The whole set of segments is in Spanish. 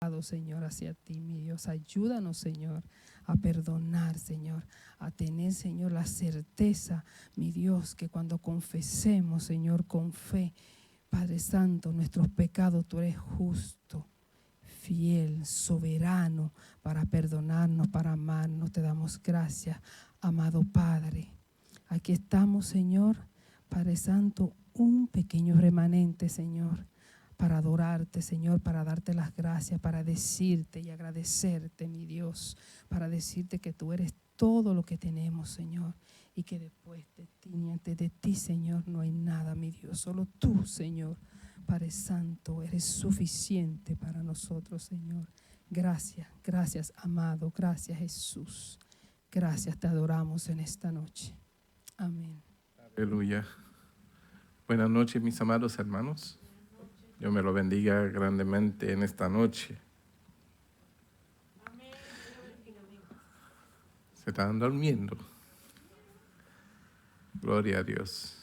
pecado, Señor, hacia ti, mi Dios. Ayúdanos, Señor, a perdonar, Señor, a tener, Señor, la certeza, mi Dios, que cuando confesemos, Señor, con fe, Padre Santo, nuestros pecados, tú eres justo, fiel, soberano, para perdonarnos, para amarnos. Te damos gracias, amado Padre. Aquí estamos, Señor, Padre Santo, un pequeño remanente, Señor, para adorarte, Señor, para darte las gracias, para decirte y agradecerte, mi Dios, para decirte que tú eres todo lo que tenemos, Señor, y que después de ti, ni antes de ti, Señor, no hay nada, mi Dios. Solo tú, Señor, Padre Santo, eres suficiente para nosotros, Señor. Gracias, gracias, amado, gracias, Jesús. Gracias, te adoramos en esta noche. Amén. Aleluya. Buenas noches, mis amados hermanos. Dios me lo bendiga grandemente en esta noche. Se están durmiendo. Gloria a Dios.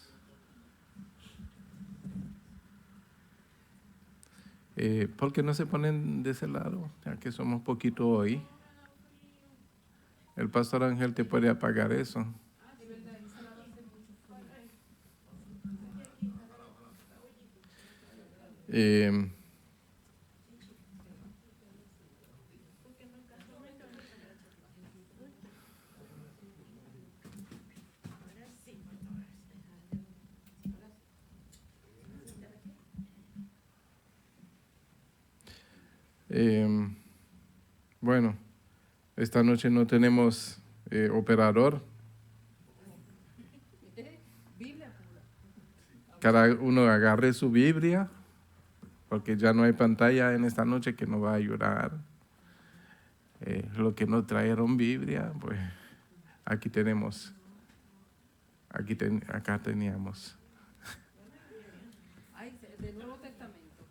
¿Por qué no se ponen de ese lado? Ya que somos poquito hoy. El pastor Ángel te puede apagar eso. Bueno, esta noche no tenemos operador. Cada uno agarre su Biblia, porque ya no hay pantalla en esta noche que nos va a ayudar. Lo que no trajeron Biblia, pues aquí tenemos. Acá teníamos. Del Nuevo Testamento.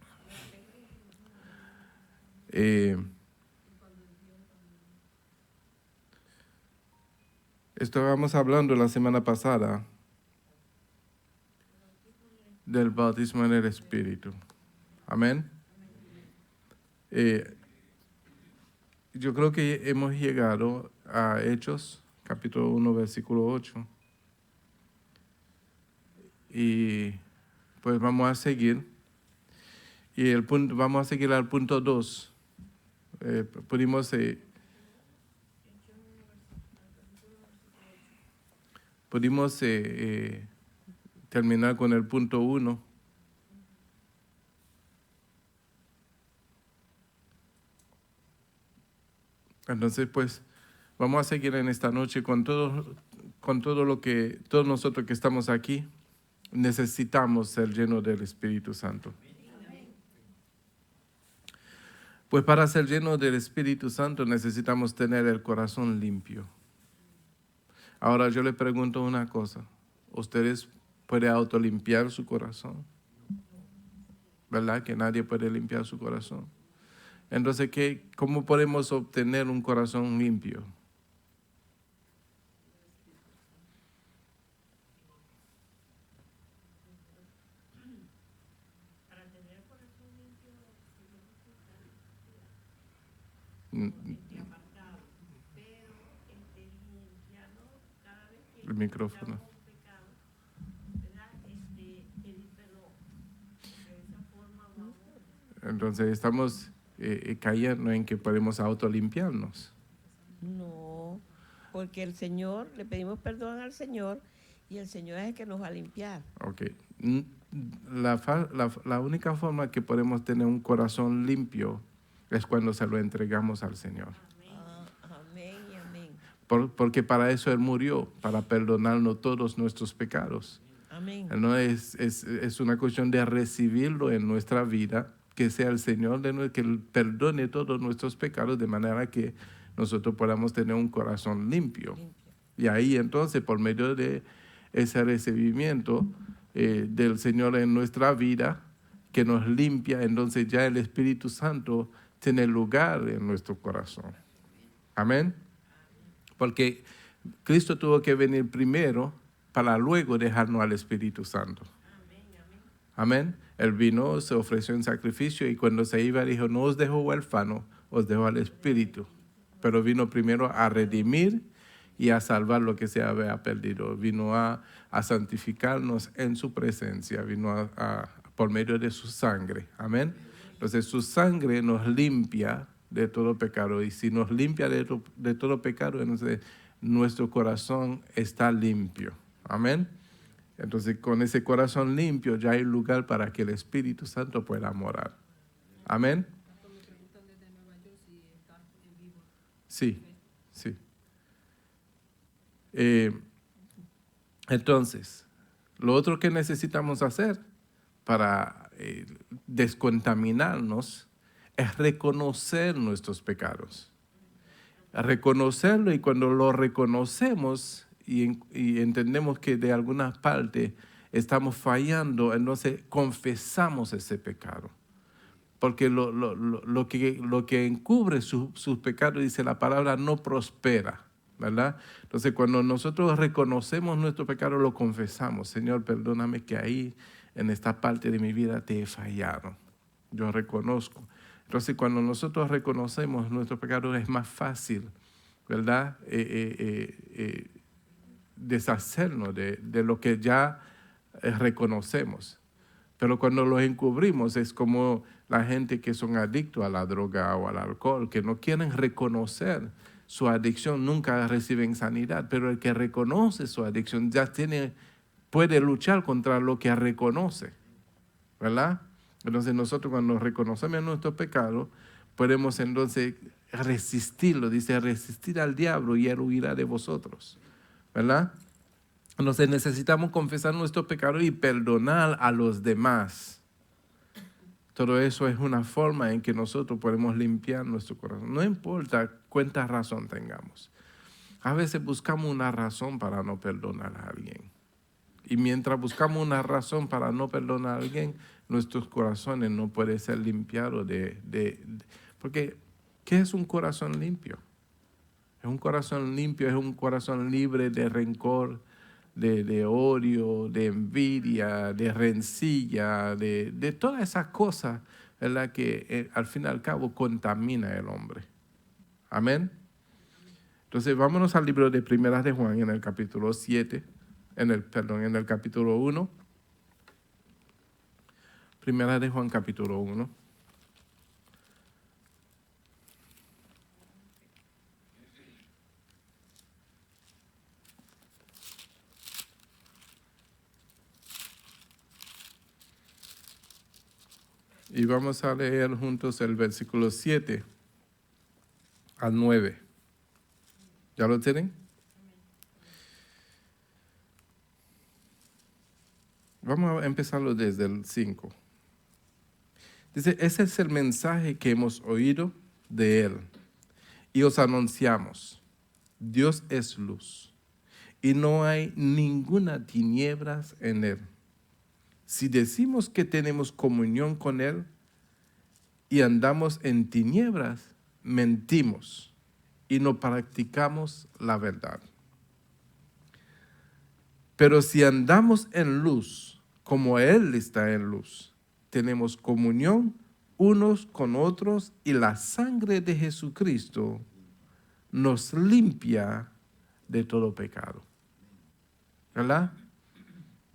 Estábamos hablando la semana pasada del bautismo en el Espíritu. Amén. Yo creo que hemos llegado a Hechos, capítulo 1, versículo 8. Y pues vamos a seguir. Y vamos a seguir al punto 2. Pudimos terminar con el punto 1. Entonces, pues, vamos a seguir en esta noche con todo lo que todos nosotros que estamos aquí necesitamos ser llenos del Espíritu Santo. Pues para ser llenos del Espíritu Santo necesitamos tener el corazón limpio. Ahora yo le pregunto una cosa. ¿Ustedes pueden autolimpiar su corazón? ¿Verdad? Que nadie puede limpiar su corazón. Entonces, ¿cómo podemos obtener un corazón limpio? El micrófono. Entonces estamos cayendo en que podemos autolimpiarnos. No, porque el Señor, le pedimos perdón al Señor y el Señor es el que nos va a limpiar. Ok. La única forma que podemos tener un corazón limpio es cuando se lo entregamos al Señor. Amén y amén. Porque para eso Él murió, para perdonarnos todos nuestros pecados. Amén. No es una cuestión de recibirlo en nuestra vida, que sea el Señor que Él perdone todos nuestros pecados de manera que nosotros podamos tener un corazón limpio. Y ahí entonces, por medio de ese recibimiento del Señor en nuestra vida, que nos limpia, entonces ya el Espíritu Santo tiene lugar en nuestro corazón. Amén. Porque Cristo tuvo que venir primero para luego dejarnos al Espíritu Santo. Amén. Él vino, se ofreció en sacrificio y cuando se iba dijo, no os dejo huérfano, os dejo al Espíritu. Pero vino primero a redimir y a salvar lo que se había perdido. Vino a santificarnos en su presencia, vino por medio de su sangre. Amén. Entonces su sangre nos limpia de todo pecado y si nos limpia de todo pecado, entonces nuestro corazón está limpio. Amén. Entonces con ese corazón limpio ya hay lugar para que el Espíritu Santo pueda morar. Amén. Sí, sí. Entonces, lo otro que necesitamos hacer para descontaminarnos es reconocer nuestros pecados. Reconocerlo y cuando lo reconocemos y entendemos que de alguna parte estamos fallando, entonces confesamos ese pecado. Porque lo que encubre sus pecados, dice la palabra, no prospera, ¿verdad? Entonces, cuando nosotros reconocemos nuestro pecado, lo confesamos. Señor, perdóname que ahí, en esta parte de mi vida, te he fallado. Yo reconozco. Entonces, cuando nosotros reconocemos nuestro pecado, es más fácil, ¿verdad? Deshacernos de lo que ya reconocemos. Pero cuando lo encubrimos es como la gente que son adictos a la droga o al alcohol, que no quieren reconocer su adicción, nunca reciben sanidad, pero el que reconoce su adicción ya puede luchar contra lo que reconoce, ¿verdad? Entonces nosotros cuando reconocemos nuestro pecado, podemos entonces resistirlo, dice, resistir al diablo y él huirá de vosotros, ¿verdad? Entonces necesitamos confesar nuestro pecado y perdonar a los demás. Todo eso es una forma en que nosotros podemos limpiar nuestro corazón. No importa cuánta razón tengamos. A veces buscamos una razón para no perdonar a alguien. Y mientras buscamos una razón para no perdonar a alguien, nuestros corazones no pueden ser limpiados porque, ¿qué es un corazón limpio? Es un corazón limpio, es un corazón libre de rencor, de odio, de envidia, de rencilla, de todas esas cosas, ¿verdad? Que al fin y al cabo contamina al hombre. Amén. Entonces vámonos al libro de Primeras de Juan en el capítulo 7, en el capítulo 1. Primera de Juan capítulo 1. Y vamos a leer juntos el versículo 7 al 9. ¿Ya lo tienen? Vamos a empezarlo desde el 5. Dice, ese es el mensaje que hemos oído de Él y os anunciamos. Dios es luz y no hay ninguna tinieblas en Él. Si decimos que tenemos comunión con Él y andamos en tinieblas, mentimos y no practicamos la verdad. Pero si andamos en luz, como Él está en luz, tenemos comunión unos con otros y la sangre de Jesucristo nos limpia de todo pecado. ¿Verdad?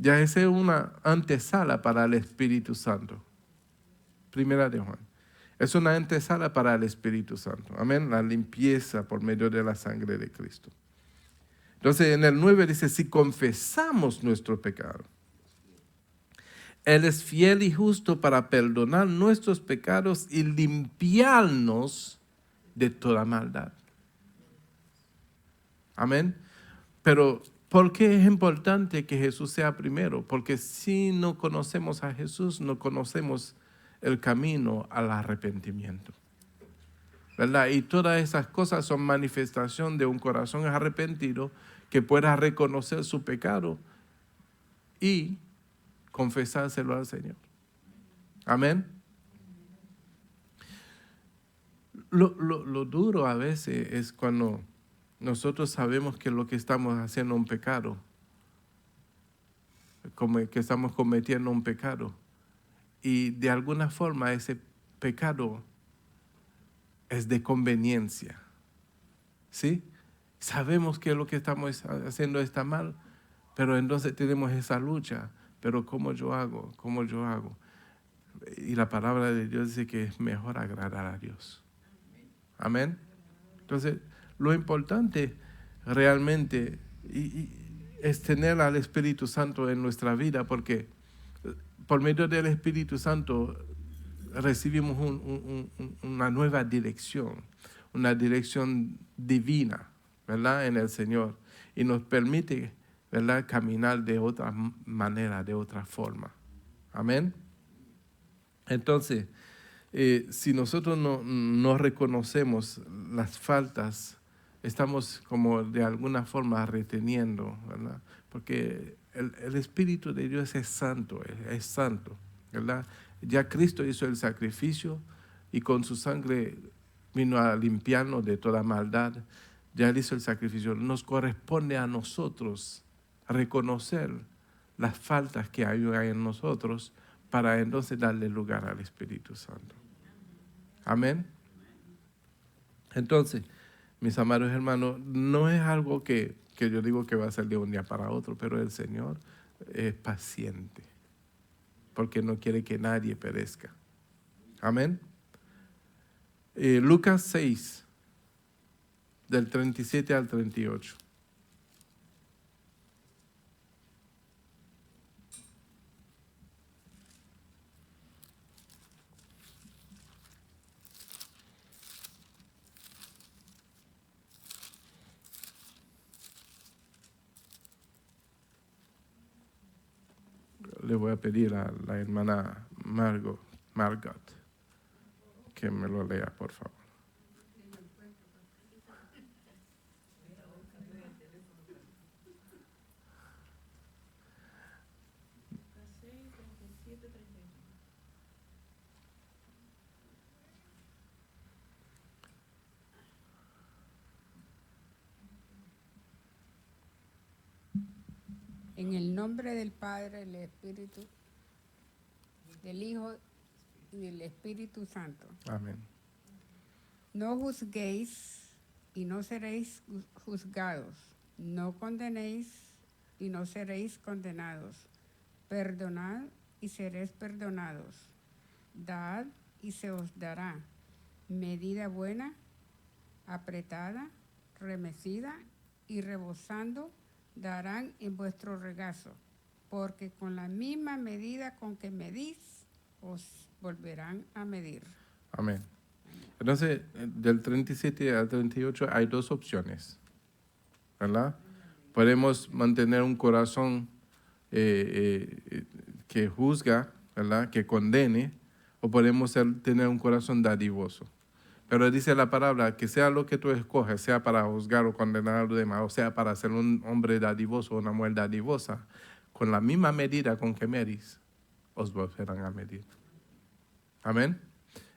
Ya esa es una antesala para el Espíritu Santo. Primera de Juan. Es una antesala para el Espíritu Santo. Amén. La limpieza por medio de la sangre de Cristo. Entonces en el 9 dice, si confesamos nuestro pecado, Él es fiel y justo para perdonar nuestros pecados y limpiarnos de toda maldad. Amén. Pero ¿por qué es importante que Jesús sea primero? Porque si no conocemos a Jesús, no conocemos el camino al arrepentimiento, ¿verdad? Y todas esas cosas son manifestación de un corazón arrepentido que pueda reconocer su pecado y confesárselo al Señor. Amén. Lo duro a veces es cuando nosotros sabemos que lo que estamos haciendo es un pecado, como que estamos cometiendo un pecado, y de alguna forma ese pecado es de conveniencia, ¿sí? Sabemos que lo que estamos haciendo está mal, pero entonces tenemos esa lucha. Pero ¿cómo yo hago? ¿Cómo yo hago? Y la palabra de Dios dice que es mejor agradar a Dios. Amén. Entonces, lo importante realmente es tener al Espíritu Santo en nuestra vida, porque por medio del Espíritu Santo recibimos una nueva dirección, una dirección divina, ¿verdad? En el Señor. Y nos permite, ¿verdad?, caminar de otra manera, de otra forma. Amén. Entonces, si nosotros no reconocemos las faltas, estamos como de alguna forma reteniendo, ¿verdad? Porque el Espíritu de Dios es santo, ¿verdad? Ya Cristo hizo el sacrificio y con su sangre vino a limpiarnos de toda maldad. Ya Él hizo el sacrificio. Nos corresponde a nosotros reconocer las faltas que hay en nosotros para entonces darle lugar al Espíritu Santo. Amén. Entonces, mis amados hermanos, no es algo que yo digo que va a ser de un día para otro, pero el Señor es paciente, porque no quiere que nadie perezca. Amén. Lucas 6, del 37 al 38. Le voy a pedir a la hermana Margot que me lo lea, por favor. En el nombre del Padre, del Espíritu, del Hijo y del Espíritu Santo. Amén. No juzguéis y no seréis juzgados. No condenéis y no seréis condenados. Perdonad y seréis perdonados. Dad y se os dará. Medida buena, apretada, remecida y rebosando, darán en vuestro regazo, porque con la misma medida con que medís, os volverán a medir. Amén. Entonces, del 37 al 38 hay dos opciones, ¿verdad? Podemos mantener un corazón que juzga, ¿verdad?, que condene, o podemos tener un corazón dadivoso. Pero dice la palabra que sea lo que tú escoges, sea para juzgar o condenar a los demás, o sea para ser un hombre dadivoso o una mujer dadivosa, con la misma medida con que medís, os volverán a medir. Amén.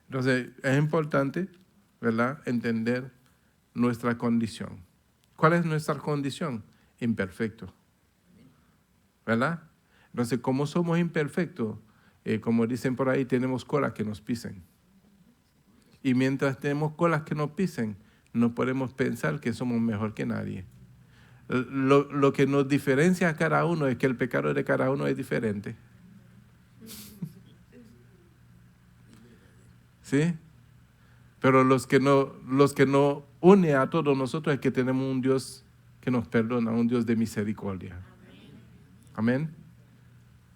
Entonces, es importante, ¿verdad?, entender nuestra condición. ¿Cuál es nuestra condición? Imperfecto. ¿Verdad? Entonces, como somos imperfectos, como dicen por ahí, tenemos colas que nos pisen. Y mientras tenemos colas que nos pisen, no podemos pensar que somos mejor que nadie. Lo que nos diferencia a cada uno es que el pecado de cada uno es diferente. ¿Sí? Pero los que no une a todos nosotros es que tenemos un Dios que nos perdona, un Dios de misericordia. Amén.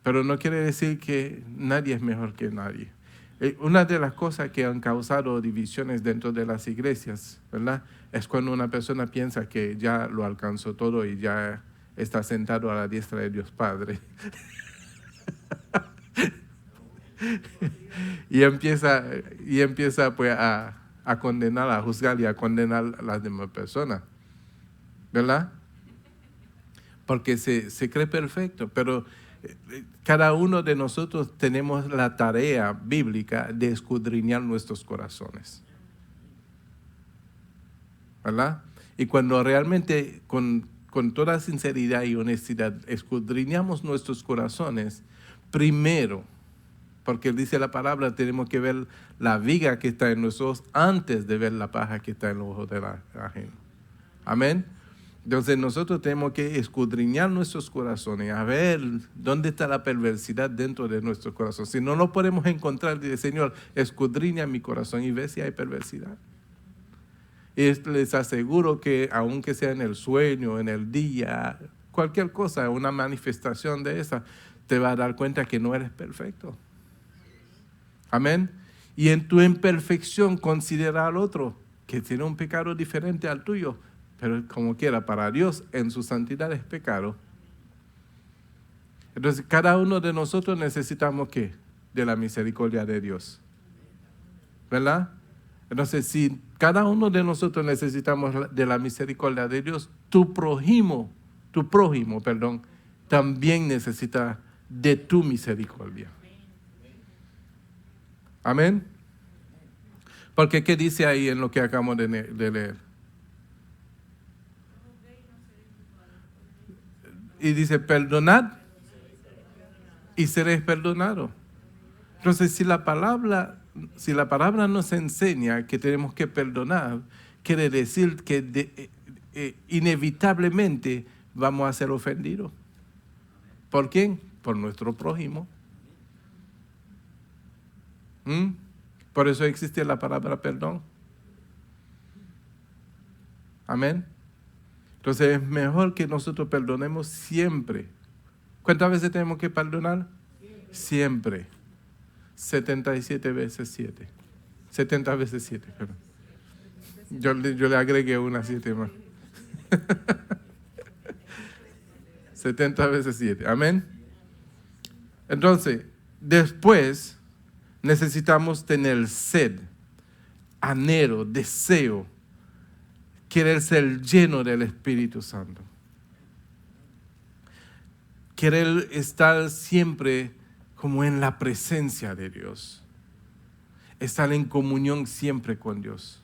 Pero no quiere decir que nadie es mejor que nadie. Una de las cosas que han causado divisiones dentro de las iglesias, ¿verdad?, es cuando una persona piensa que ya lo alcanzó todo y ya está sentado a la diestra de Dios Padre. y empieza pues a condenar, a juzgar y a condenar a las demás personas, ¿verdad? Porque se cree perfecto, pero cada uno de nosotros tenemos la tarea bíblica de escudriñar nuestros corazones, ¿verdad? Y cuando realmente con toda sinceridad y honestidad escudriñamos nuestros corazones, primero Porque dice la palabra, tenemos que ver la viga que está en nuestros ojos antes de ver la paja que está en los ojos de la ajena. Amén. Entonces nosotros tenemos que escudriñar nuestros corazones, a ver dónde está la perversidad dentro de nuestro corazón. Si no lo podemos encontrar, dice Señor, escudriña mi corazón y ve si hay perversidad. Y les aseguro que aunque sea en el sueño, en el día, cualquier cosa, una manifestación de esa, te va a dar cuenta que no eres perfecto. Amén. Y en tu imperfección considera al otro que tiene un pecado diferente al tuyo, pero como quiera, para Dios en su santidad es pecado. Entonces cada uno de nosotros necesitamos ¿qué? De la misericordia de Dios, ¿verdad? Entonces si cada uno de nosotros necesitamos de la misericordia de Dios, tu prójimo, también necesita de tu misericordia. Amén. Porque ¿qué dice ahí en lo que acabamos de leer? Y dice, perdonad y seréis perdonados. Entonces, si la palabra nos enseña que tenemos que perdonar, quiere decir que inevitablemente vamos a ser ofendidos. ¿Por quién? Por nuestro prójimo. Por eso existe la palabra perdón. Amén. Entonces es mejor que nosotros perdonemos siempre. ¿Cuántas veces tenemos que perdonar? Siempre. 77 veces 7. 70 veces 7. Perdón. Yo le agregué una 7 más. 70 veces 7. Amén. Entonces, después necesitamos tener sed, anhelo, deseo, querer ser lleno del Espíritu Santo. Querer estar siempre como en la presencia de Dios. Estar en comunión siempre con Dios.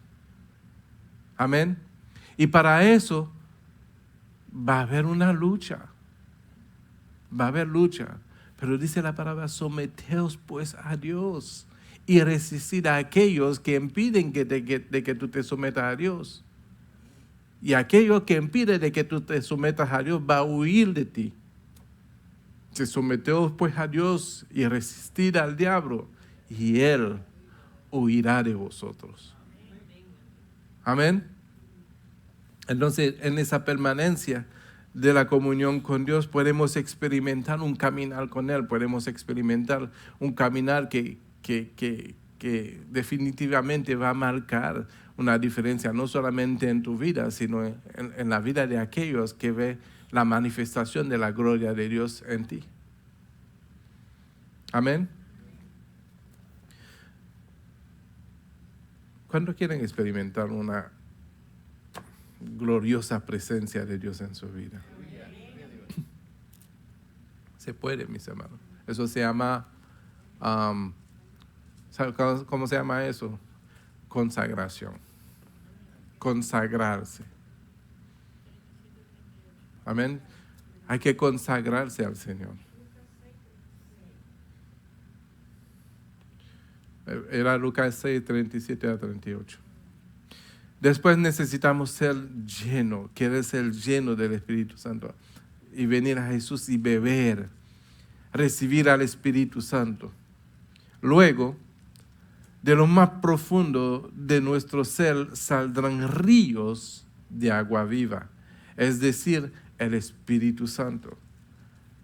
Amén. Y para eso va a haber una lucha. Va a haber lucha. Pero dice la palabra, someteos pues a Dios y resistir a aquellos que impiden de que tú te sometas a Dios. Y aquello que impide de que tú te sometas a Dios va a huir de ti. Se someteos pues a Dios y resistir al diablo y Él huirá de vosotros. Amén. Entonces, en esa permanencia de la comunión con Dios podemos experimentar un caminar con Él, podemos experimentar un caminar que definitivamente va a marcar una diferencia, no solamente en tu vida, sino en la vida de aquellos que ven la manifestación de la gloria de Dios en ti. Amén. ¿Cuándo quieren experimentar una gloriosa presencia de Dios en su vida? Se puede, mis hermanos. Eso se llama, ¿sabe cómo se llama eso? Consagración. Consagrarse. Amén. Hay que consagrarse al Señor. Era Lucas 6, 37 a 38. Después necesitamos ser llenos, querer ser llenos del Espíritu Santo y venir a Jesús y beber, recibir al Espíritu Santo. Luego, de lo más profundo de nuestro ser saldrán ríos de agua viva, es decir, el Espíritu Santo.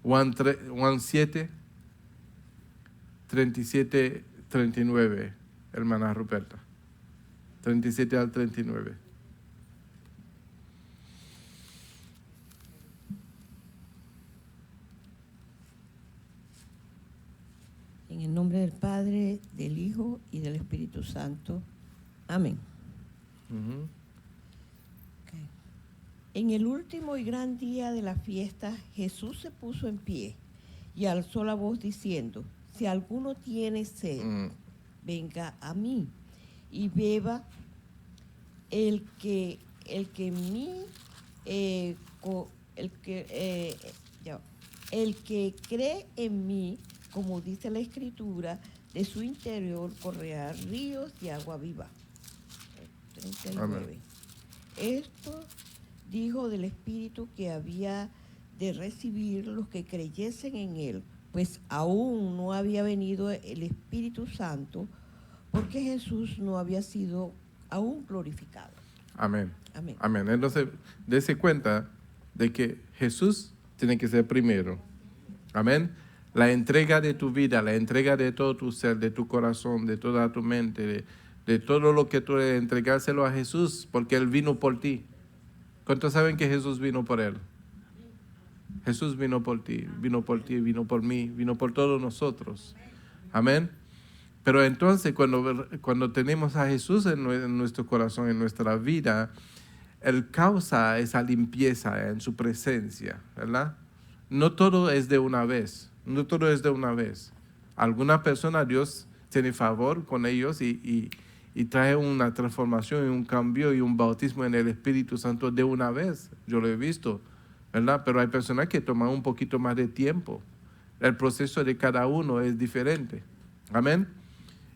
Juan 7, 37, 39, hermana Ruperta. 37 al 39. En el nombre del Padre, del Hijo y del Espíritu Santo. Amén. Okay. En el último y gran día de la fiesta, Jesús se puso en pie y alzó la voz diciendo: si alguno tiene sed, venga a mí y beba. El que cree en mí, como dice la Escritura, de su interior correrán ríos de agua viva. 39. Amén. Esto dijo del Espíritu que había de recibir los que creyesen en él, pues aún no había venido el Espíritu Santo, porque Jesús no había sido aún glorificado. Amén. Amén. Amén. Entonces, dése cuenta de que Jesús tiene que ser primero. Amén. La entrega de tu vida, la entrega de todo tu ser, de tu corazón, de toda tu mente, de todo lo que tú debes entregárselo a Jesús, porque Él vino por ti. ¿Cuántos saben que Jesús vino por Él? Jesús vino por ti, vino por mí, vino por todos nosotros. Amén. Pero entonces cuando tenemos a Jesús en nuestro corazón, en nuestra vida, Él causa esa limpieza en su presencia, ¿verdad? No todo es de una vez, no todo es de una vez. Algunas personas Dios tiene favor con ellos y trae una transformación y un cambio y un bautismo en el Espíritu Santo de una vez. Yo lo he visto, ¿verdad? Pero hay personas que toman un poquito más de tiempo. El proceso de cada uno es diferente. Amén.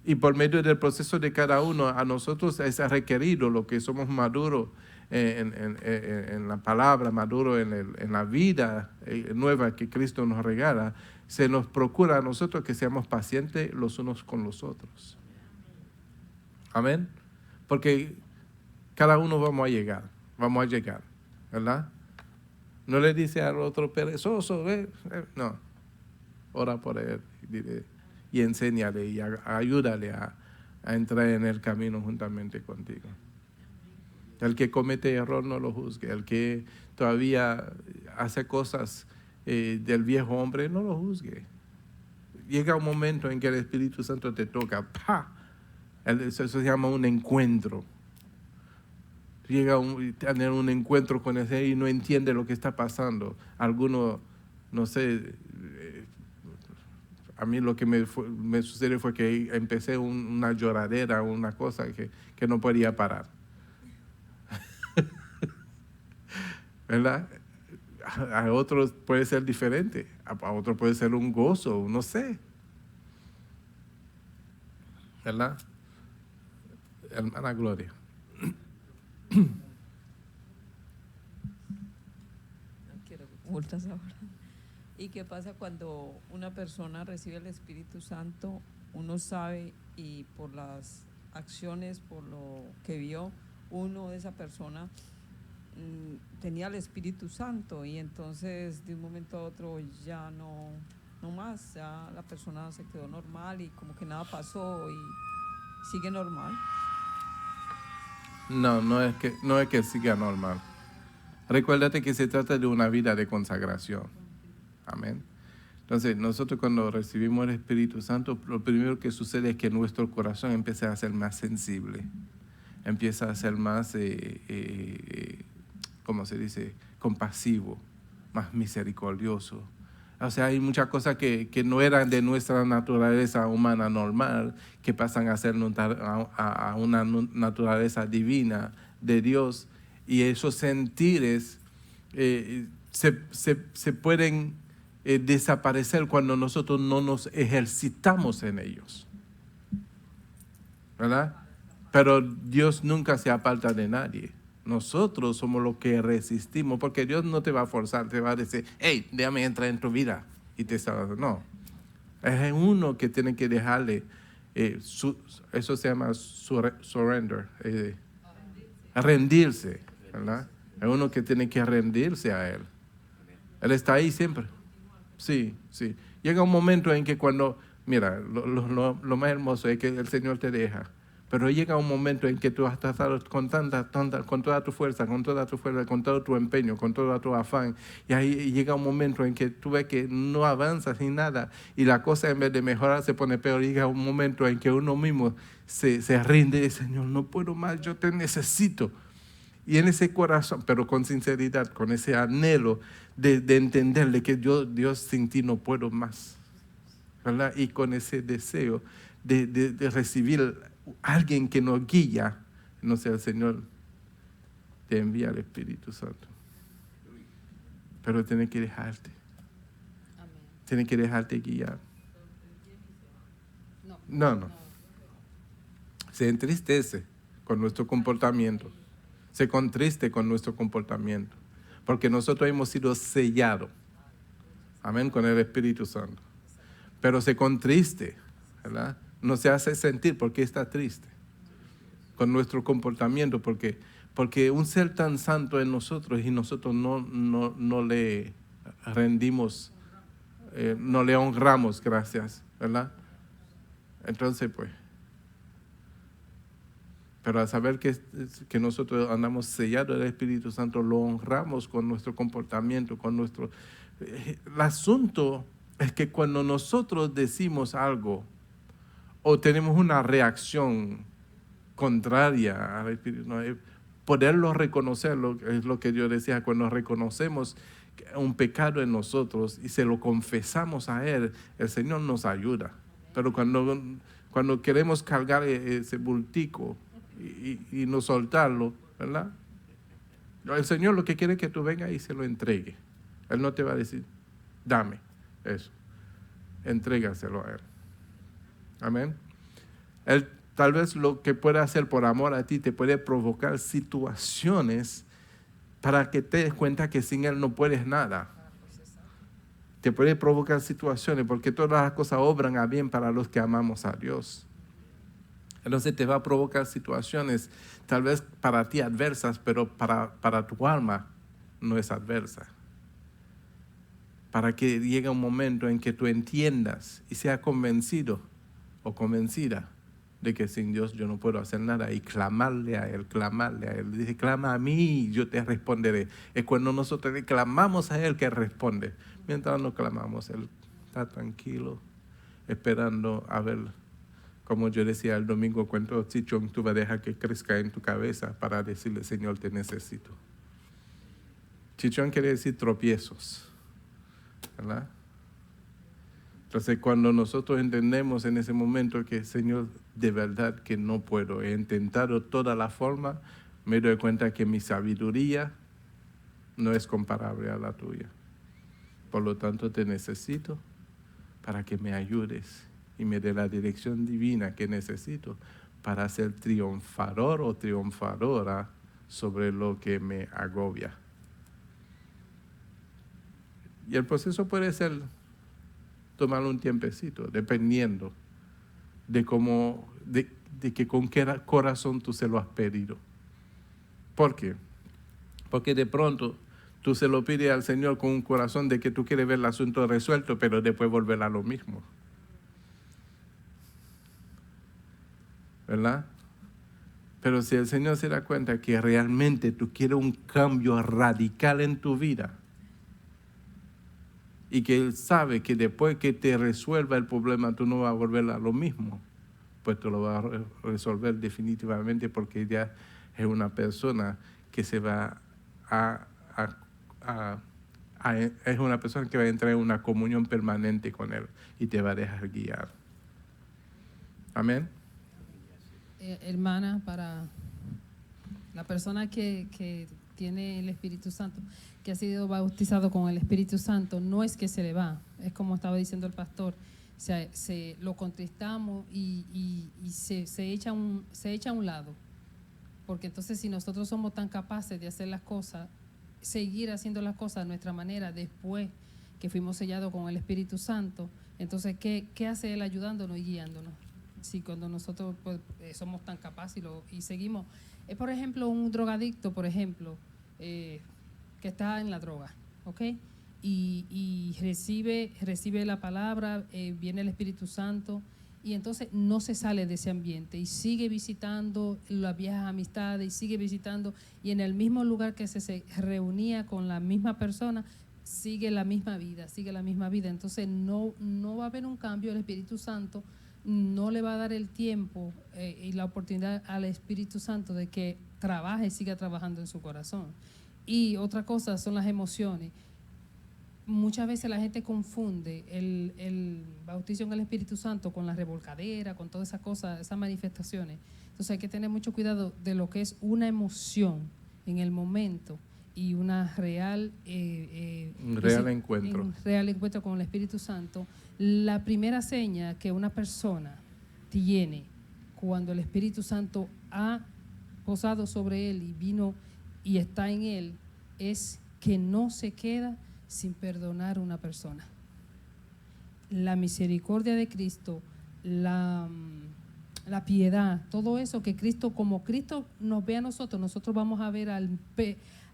Y por medio del proceso de cada uno, a nosotros es requerido lo que somos maduros en la palabra, maduros en la vida nueva que Cristo nos regala. Se nos procura a nosotros que seamos pacientes los unos con los otros. Amén. Porque cada uno vamos a llegar, ¿verdad? No le dice al otro perezoso, no. Ora por él, dile, y enséñale y ayúdale a entrar en el camino juntamente contigo. El que comete error no lo juzgue. El que todavía hace cosas del viejo hombre no lo juzgue. Llega un momento en que el Espíritu Santo te toca. ¡Pah! Eso se llama un encuentro. Llega a tener un encuentro con ese y no entiende lo que está pasando. Alguno, no sé, a mí lo que me sucedió fue que empecé una lloradera, una cosa que no podía parar. ¿Verdad? A otros puede ser diferente, a otros puede ser un gozo, no sé. ¿Verdad? Hermana Gloria. No quiero multas ahora. ¿Y qué pasa cuando una persona recibe el Espíritu Santo? Uno sabe y por las acciones, por lo que vio, uno de esa persona tenía el Espíritu Santo y entonces de un momento a otro ya no más, ya la persona se quedó normal y como que nada pasó y sigue normal. No es que siga normal. Recuérdate que se trata de una vida de consagración. Amén. Entonces, nosotros cuando recibimos el Espíritu Santo, lo primero que sucede es que nuestro corazón empieza a ser más sensible, empieza a ser más, ¿cómo se dice?, compasivo, más misericordioso. O sea, hay muchas cosas que no eran de nuestra naturaleza humana normal, que pasan a ser a una naturaleza divina de Dios, y esos sentires se pueden desaparecer cuando nosotros no nos ejercitamos en ellos, ¿verdad? Pero Dios nunca se aparta de nadie. Nosotros somos los que resistimos, porque Dios no te va a forzar, te va a decir, hey, déjame entrar en tu vida y te salva. No, es uno que tiene que dejarle, eso se llama surrender, rendirse, ¿verdad? Es uno que tiene que rendirse a Él. Él está ahí siempre. Sí. Llega un momento en que cuando, mira, lo más hermoso es que el Señor te deja. Pero llega un momento en que tú has tratado con toda tu fuerza, con todo tu empeño, con todo tu afán. Y ahí llega un momento en que tú ves que no avanzas ni nada. Y la cosa en vez de mejorar se pone peor. Llega un momento en que uno mismo se rinde y dice, Señor, no puedo más, yo te necesito. Y en ese corazón, pero con sinceridad, con ese anhelo de entenderle que Dios sin ti no puedo más, ¿verdad? Y con ese deseo de recibir a alguien que nos guía, no sea el Señor, te envía el Espíritu Santo. Pero tiene que dejarte. Tiene que dejarte guiar. No. Se entristece con nuestro comportamiento. Se contriste con nuestro comportamiento. Porque nosotros hemos sido sellados. Amén, con el Espíritu Santo. Pero se contriste, ¿verdad? No se hace sentir porque está triste con nuestro comportamiento, porque un ser tan santo en nosotros y nosotros no le rendimos, no le honramos, gracias, ¿verdad? Entonces, pues, pero al saber que nosotros andamos sellados del Espíritu Santo, lo honramos con nuestro comportamiento, con nuestro... El asunto es que cuando nosotros decimos algo o tenemos una reacción contraria al Espíritu, ¿no? Poderlo reconocerlo, es lo que yo decía, cuando reconocemos un pecado en nosotros y se lo confesamos a Él, el Señor nos ayuda. Pero cuando queremos cargar ese bultico y no soltarlo, ¿verdad? El Señor lo que quiere es que tú vengas y se lo entregue. Él no te va a decir, dame eso. Entrégaselo a Él. Amén. Él tal vez lo que puede hacer por amor a ti te puede provocar situaciones para que te des cuenta que sin Él no puedes nada. Te puede provocar situaciones porque todas las cosas obran a bien para los que amamos a Dios. Entonces te va a provocar situaciones tal vez para ti adversas, pero para tu alma no es adversa. Para que llegue un momento en que tú entiendas y seas convencido o convencida de que sin Dios yo no puedo hacer nada y clamarle a Él. Dice, clama a mí y yo te responderé. Es cuando nosotros le clamamos a Él que Él responde. Mientras no clamamos, Él está tranquilo, esperando a ver, como yo decía el domingo, cuánto chichón tú vas a dejar que crezca en tu cabeza para decirle, Señor, te necesito. Chichón quiere decir tropiezos, ¿verdad? Entonces, cuando nosotros entendemos en ese momento que, Señor, de verdad que no puedo, he intentado toda la forma, me doy cuenta que mi sabiduría no es comparable a la tuya. Por lo tanto, te necesito para que me ayudes y me dé la dirección divina que necesito para ser triunfador o triunfadora sobre lo que me agobia. Y el proceso puede ser tomar un tiempecito, dependiendo de que con qué corazón tú se lo has pedido. ¿Por qué? Porque de pronto tú se lo pides al Señor con un corazón de que tú quieres ver el asunto resuelto, pero después volver a lo mismo. ¿Verdad? Pero si el Señor se da cuenta que realmente tú quieres un cambio radical en tu vida, y que Él sabe que después que te resuelva el problema tú no vas a volver a lo mismo, pues tú lo vas a resolver definitivamente porque ya es una persona que se va es una persona que va a entrar en una comunión permanente con Él y te va a dejar guiar. Amén. Hermana, para la persona que tiene el Espíritu Santo, que ha sido bautizado con el Espíritu Santo, no es que se le va, es como estaba diciendo el pastor, se lo contristamos y se echa a un lado, porque entonces si nosotros somos tan capaces de hacer las cosas, seguir haciendo las cosas a nuestra manera después que fuimos sellados con el Espíritu Santo, entonces ¿qué hace Él ayudándonos y guiándonos? Si cuando nosotros pues, somos tan capaces y seguimos, por ejemplo, un drogadicto, por ejemplo, que está en la droga, ¿ok? Y recibe la palabra, viene el Espíritu Santo, y entonces no se sale de ese ambiente y sigue visitando las viejas amistades y sigue visitando, y en el mismo lugar que se reunía con la misma persona, sigue la misma vida. Entonces no va a haber un cambio. El Espíritu Santo no le va a dar el tiempo y la oportunidad al Espíritu Santo de que trabaje y siga trabajando en su corazón. Y otra cosa son las emociones. Muchas veces la gente confunde el bautismo en el Espíritu Santo con la revolcadera, con todas esas cosas, esas manifestaciones. Entonces hay que tener mucho cuidado de lo que es una emoción en el momento y una real encuentro. Un real encuentro con el Espíritu Santo. La primera seña que una persona tiene cuando el Espíritu Santo ha posado sobre él y vino y está en él, es que no se queda sin perdonar a una persona. La misericordia de Cristo, la piedad, todo eso que Cristo, como Cristo nos ve a nosotros, nosotros vamos a ver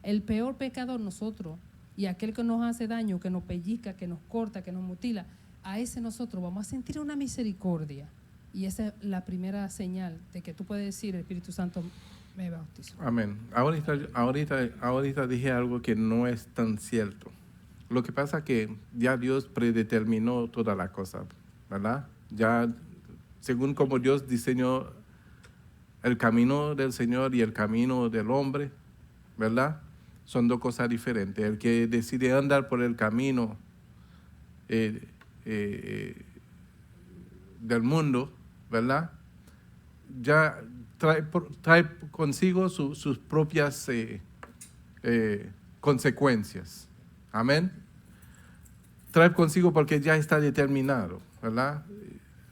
el peor pecador nosotros, y aquel que nos hace daño, que nos pellizca, que nos corta, que nos mutila, a ese nosotros vamos a sentir una misericordia. Y esa es la primera señal de que tú puedes decir, el Espíritu Santo me bautizó. Amén. Ahorita dije algo que no es tan cierto. Lo que pasa es que ya Dios predeterminó toda la cosa, ¿verdad? Ya, según como Dios diseñó el camino del Señor y el camino del hombre, ¿verdad? Son dos cosas diferentes. El que decide andar por el camino del mundo, ¿verdad? Ya trae consigo sus propias consecuencias. Amén. Trae consigo porque ya está determinado, ¿verdad?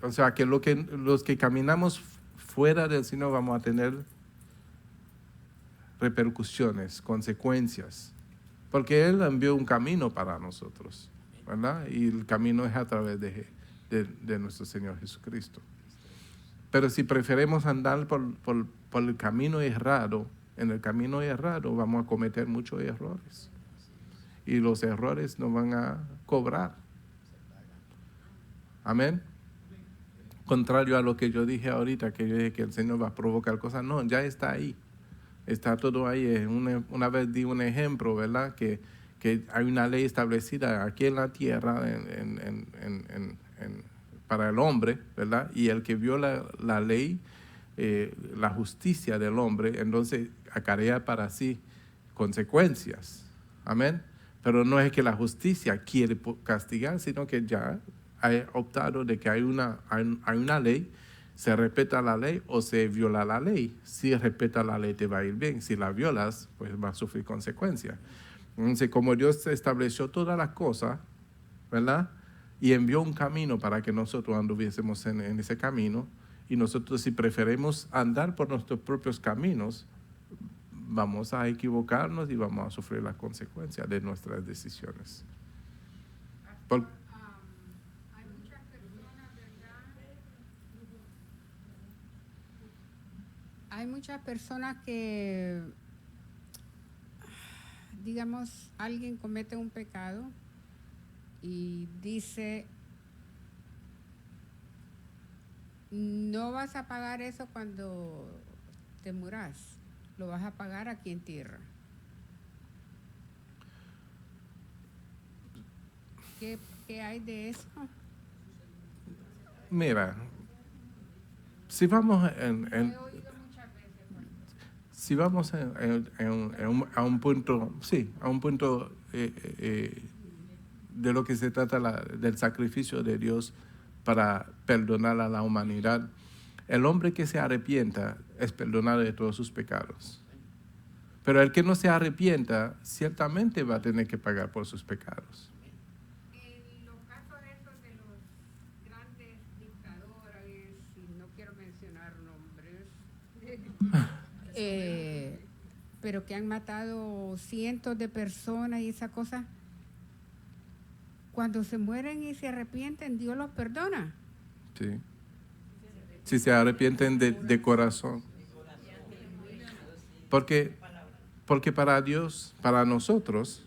O sea, que los que caminamos fuera del Señor vamos a tener repercusiones, consecuencias, porque Él envió un camino para nosotros, ¿verdad? Y el camino es a través de nuestro Señor Jesucristo. Pero si preferimos andar por el camino errado, en el camino errado vamos a cometer muchos errores. Y los errores nos van a cobrar. Amén. Contrario a lo que yo dije ahorita, que yo dije que el Señor va a provocar cosas. No, ya está ahí. Está todo ahí. Una vez di un ejemplo, ¿verdad? Que hay una ley establecida aquí en la tierra para el hombre, ¿verdad? Y el que viola la ley, la justicia del hombre, entonces acarrea para sí consecuencias. Amén. Pero no es que la justicia quiere castigar, sino que ya ha optado de que hay una ley, se respeta la ley o se viola la ley. Si respeta la ley te va a ir bien, si la violas, pues va a sufrir consecuencias. Entonces, como Dios estableció todas las cosas, ¿verdad? Y envió un camino para que nosotros anduviésemos en ese camino, y nosotros si preferimos andar por nuestros propios caminos, vamos a equivocarnos y vamos a sufrir las consecuencias de nuestras decisiones. Hay muchas personas, ¿verdad? Hay muchas personas que, digamos, alguien comete un pecado y dice, no vas a pagar eso cuando te muras. Lo vas a pagar aquí en tierra. ¿Qué hay de eso? Mira, si vamos a un punto, sí, a un punto de lo que se trata del sacrificio de Dios para perdonar a la humanidad, el hombre que se arrepienta es perdonado de todos sus pecados. Pero el que no se arrepienta, ciertamente va a tener que pagar por sus pecados. En los casos esos de los grandes dictadores, y no quiero mencionar nombres, pero que han matado cientos de personas y esa cosa, cuando se mueren y se arrepienten, Dios los perdona. Sí. Si se arrepienten de corazón. Porque para Dios, para nosotros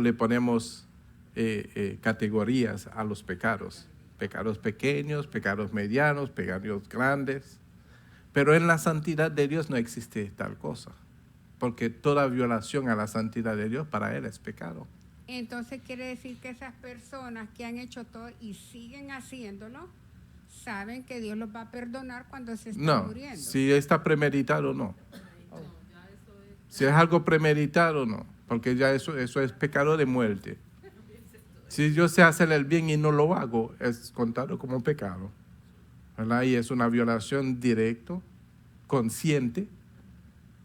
le ponemos categorías a los pecados. Pecados pequeños, pecados medianos, pecados grandes. Pero en la santidad de Dios no existe tal cosa. Porque toda violación a la santidad de Dios para Él es pecado. Entonces quiere decir que esas personas que han hecho todo y siguen haciéndolo, saben que Dios los va a perdonar cuando se están muriendo. No, si está premeditado, no. Si es algo premeditado, no. Porque ya eso es pecado de muerte. Si yo sé hacer el bien y no lo hago, es contado como pecado, ¿verdad? Y es una violación directa, consciente,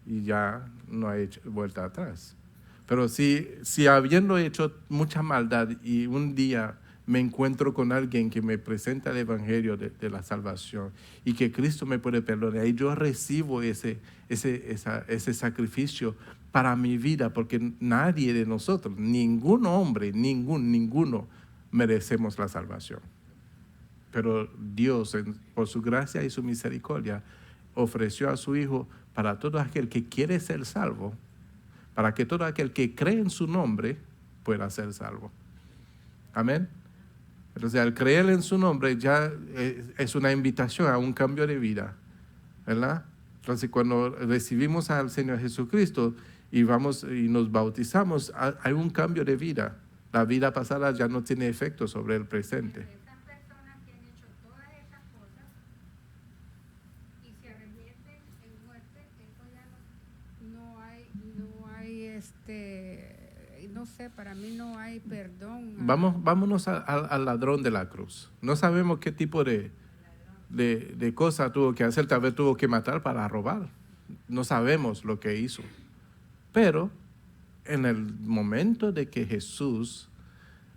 y ya no hay vuelta atrás. Pero si habiendo hecho mucha maldad y un día me encuentro con alguien que me presenta el evangelio de la salvación y que Cristo me puede perdonar, y yo recibo ese sacrificio para mi vida, porque nadie de nosotros, ningún hombre, ninguno merecemos la salvación. Pero Dios, por su gracia y su misericordia, ofreció a su Hijo para todo aquel que quiere ser salvo, para que todo aquel que cree en su nombre pueda ser salvo. Amén. Entonces, al creer en su nombre ya es una invitación a un cambio de vida, ¿verdad? Entonces, cuando recibimos al Señor Jesucristo y nos bautizamos, hay un cambio de vida. La vida pasada ya no tiene efecto sobre el presente. Esas personas que han hecho todas esas cosas y se arrepienten en muerte, esto ya no hay, no sé, para mí no hay perdón. Vámonos al ladrón de la cruz. No sabemos qué tipo de cosa tuvo que hacer. Tal vez tuvo que matar para robar. No sabemos lo que hizo. Pero en el momento de que Jesús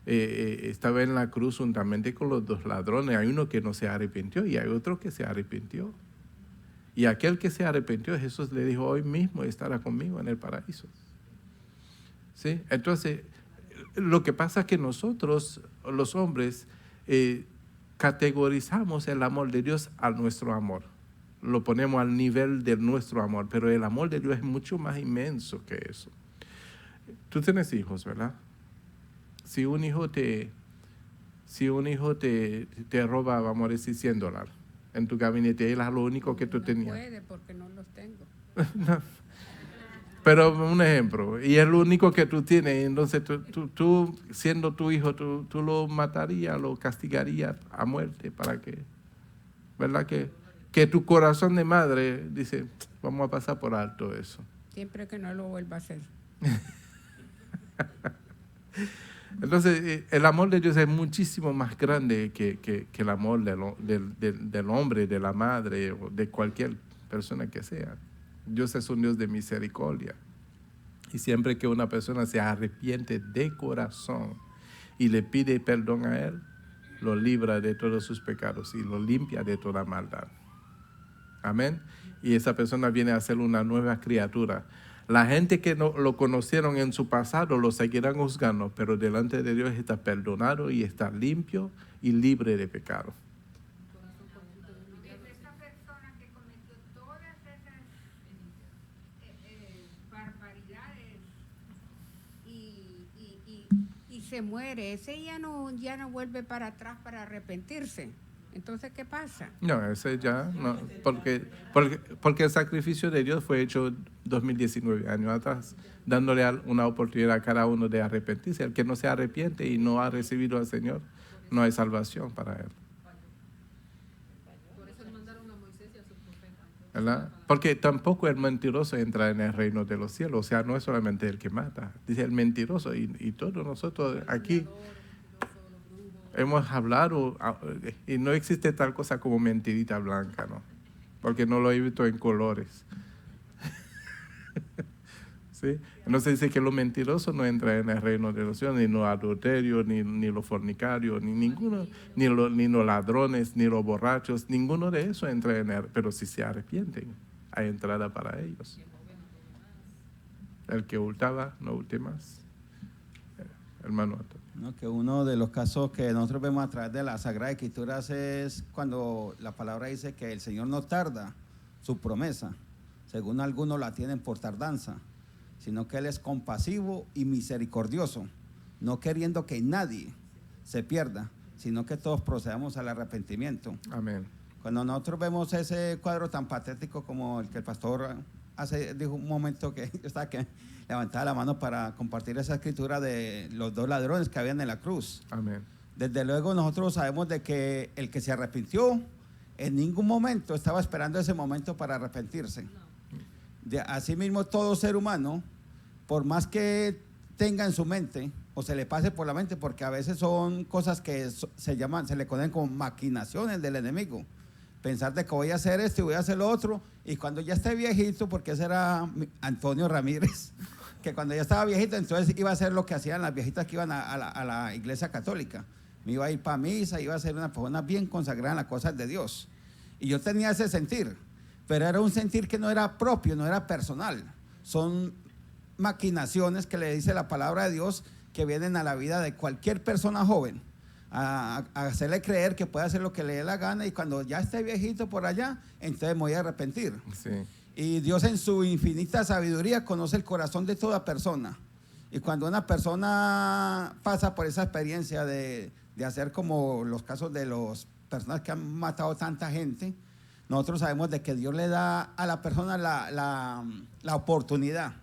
estaba en la cruz juntamente con los dos ladrones, hay uno que no se arrepintió y hay otro que se arrepintió. Y aquel que se arrepintió, Jesús le dijo, hoy mismo estará conmigo en el paraíso. ¿Sí? Entonces, lo que pasa es que nosotros, los hombres, categorizamos el amor de Dios a nuestro amor. Lo ponemos al nivel de nuestro amor, pero el amor de Dios es mucho más inmenso que eso. Tú tienes hijos, ¿verdad? Si un hijo te roba, vamos a decir, $100 en tu gabinete, era lo único que tú tenías. No puede porque no los tengo. No. Pero un ejemplo, y es lo único que tú tienes, entonces tú siendo tu hijo, tú lo matarías, lo castigarías a muerte para que, ¿verdad? Que tu corazón de madre dice, vamos a pasar por alto eso. Siempre que no lo vuelva a hacer. Entonces, el amor de Dios es muchísimo más grande que el amor del hombre, de la madre o de cualquier persona que sea. Dios es un Dios de misericordia. Y siempre que una persona se arrepiente de corazón y le pide perdón a Él, lo libra de todos sus pecados y lo limpia de toda maldad. Amén. Y esa persona viene a ser una nueva criatura. La gente que no lo conocieron en su pasado lo seguirán juzgando, pero delante de Dios está perdonado y está limpio y libre de pecado. Esa persona que cometió todas esas barbaridades y se muere, ese ya no vuelve para atrás para arrepentirse. Entonces, ¿qué pasa? No, ese ya no, porque el sacrificio de Dios fue hecho 2019 años atrás, dándole una oportunidad a cada uno de arrepentirse. El que no se arrepiente y no ha recibido al Señor, no hay salvación para él. Por eso le mandaron a Moisés y a sus profetas. ¿Verdad? Porque tampoco el mentiroso entra en el reino de los cielos. O sea, no es solamente el que mata, dice el mentiroso. Y todos nosotros aquí hemos hablado, y no existe tal cosa como mentirita blanca, ¿no? Porque no lo he visto en colores. ¿Sí? Entonces dice que los mentirosos no entran en el reino de los cielos, ni los adulterios, ni los fornicarios, ni los ladrones, ni los borrachos, ninguno de esos entra en él. Pero si se arrepienten, hay entrada para ellos. El que hurtaba, no hurte más. Hermano. No, que uno de los casos que nosotros vemos a través de la Sagrada Escritura es cuando la palabra dice que el Señor no tarda su promesa, según algunos la tienen por tardanza, sino que Él es compasivo y misericordioso, no queriendo que nadie se pierda, sino que todos procedamos al arrepentimiento. Amén. Cuando nosotros vemos ese cuadro tan patético como el que el pastor dijo un momento que yo estaba que levantaba la mano para compartir esa escritura de los dos ladrones que habían en la cruz. Amén. Desde luego nosotros sabemos de que el que se arrepintió en ningún momento estaba esperando ese momento para arrepentirse. Asimismo, todo ser humano, por más que tenga en su mente o se le pase por la mente, porque a veces son cosas que se le conocen como maquinaciones del enemigo. Pensar de que voy a hacer esto y voy a hacer lo otro, y cuando ya esté viejito, porque ese era Antonio Ramírez, que cuando ya estaba viejito, entonces iba a hacer lo que hacían las viejitas que iban a la iglesia católica. me iba a ir para misa, iba a ser una persona bien consagrada en las cosas de Dios. Y yo tenía ese sentir, pero era un sentir que no era propio, no era personal. Son maquinaciones que le dice la palabra de Dios que vienen a la vida de cualquier persona joven, a hacerle creer que puede hacer lo que le dé la gana, y cuando ya esté viejito por allá, entonces me voy a arrepentir. Sí. Y Dios en su infinita sabiduría conoce el corazón de toda persona. Y cuando una persona pasa por esa experiencia de hacer como los casos de las personas que han matado tanta gente, nosotros sabemos de que Dios le da a la persona la oportunidad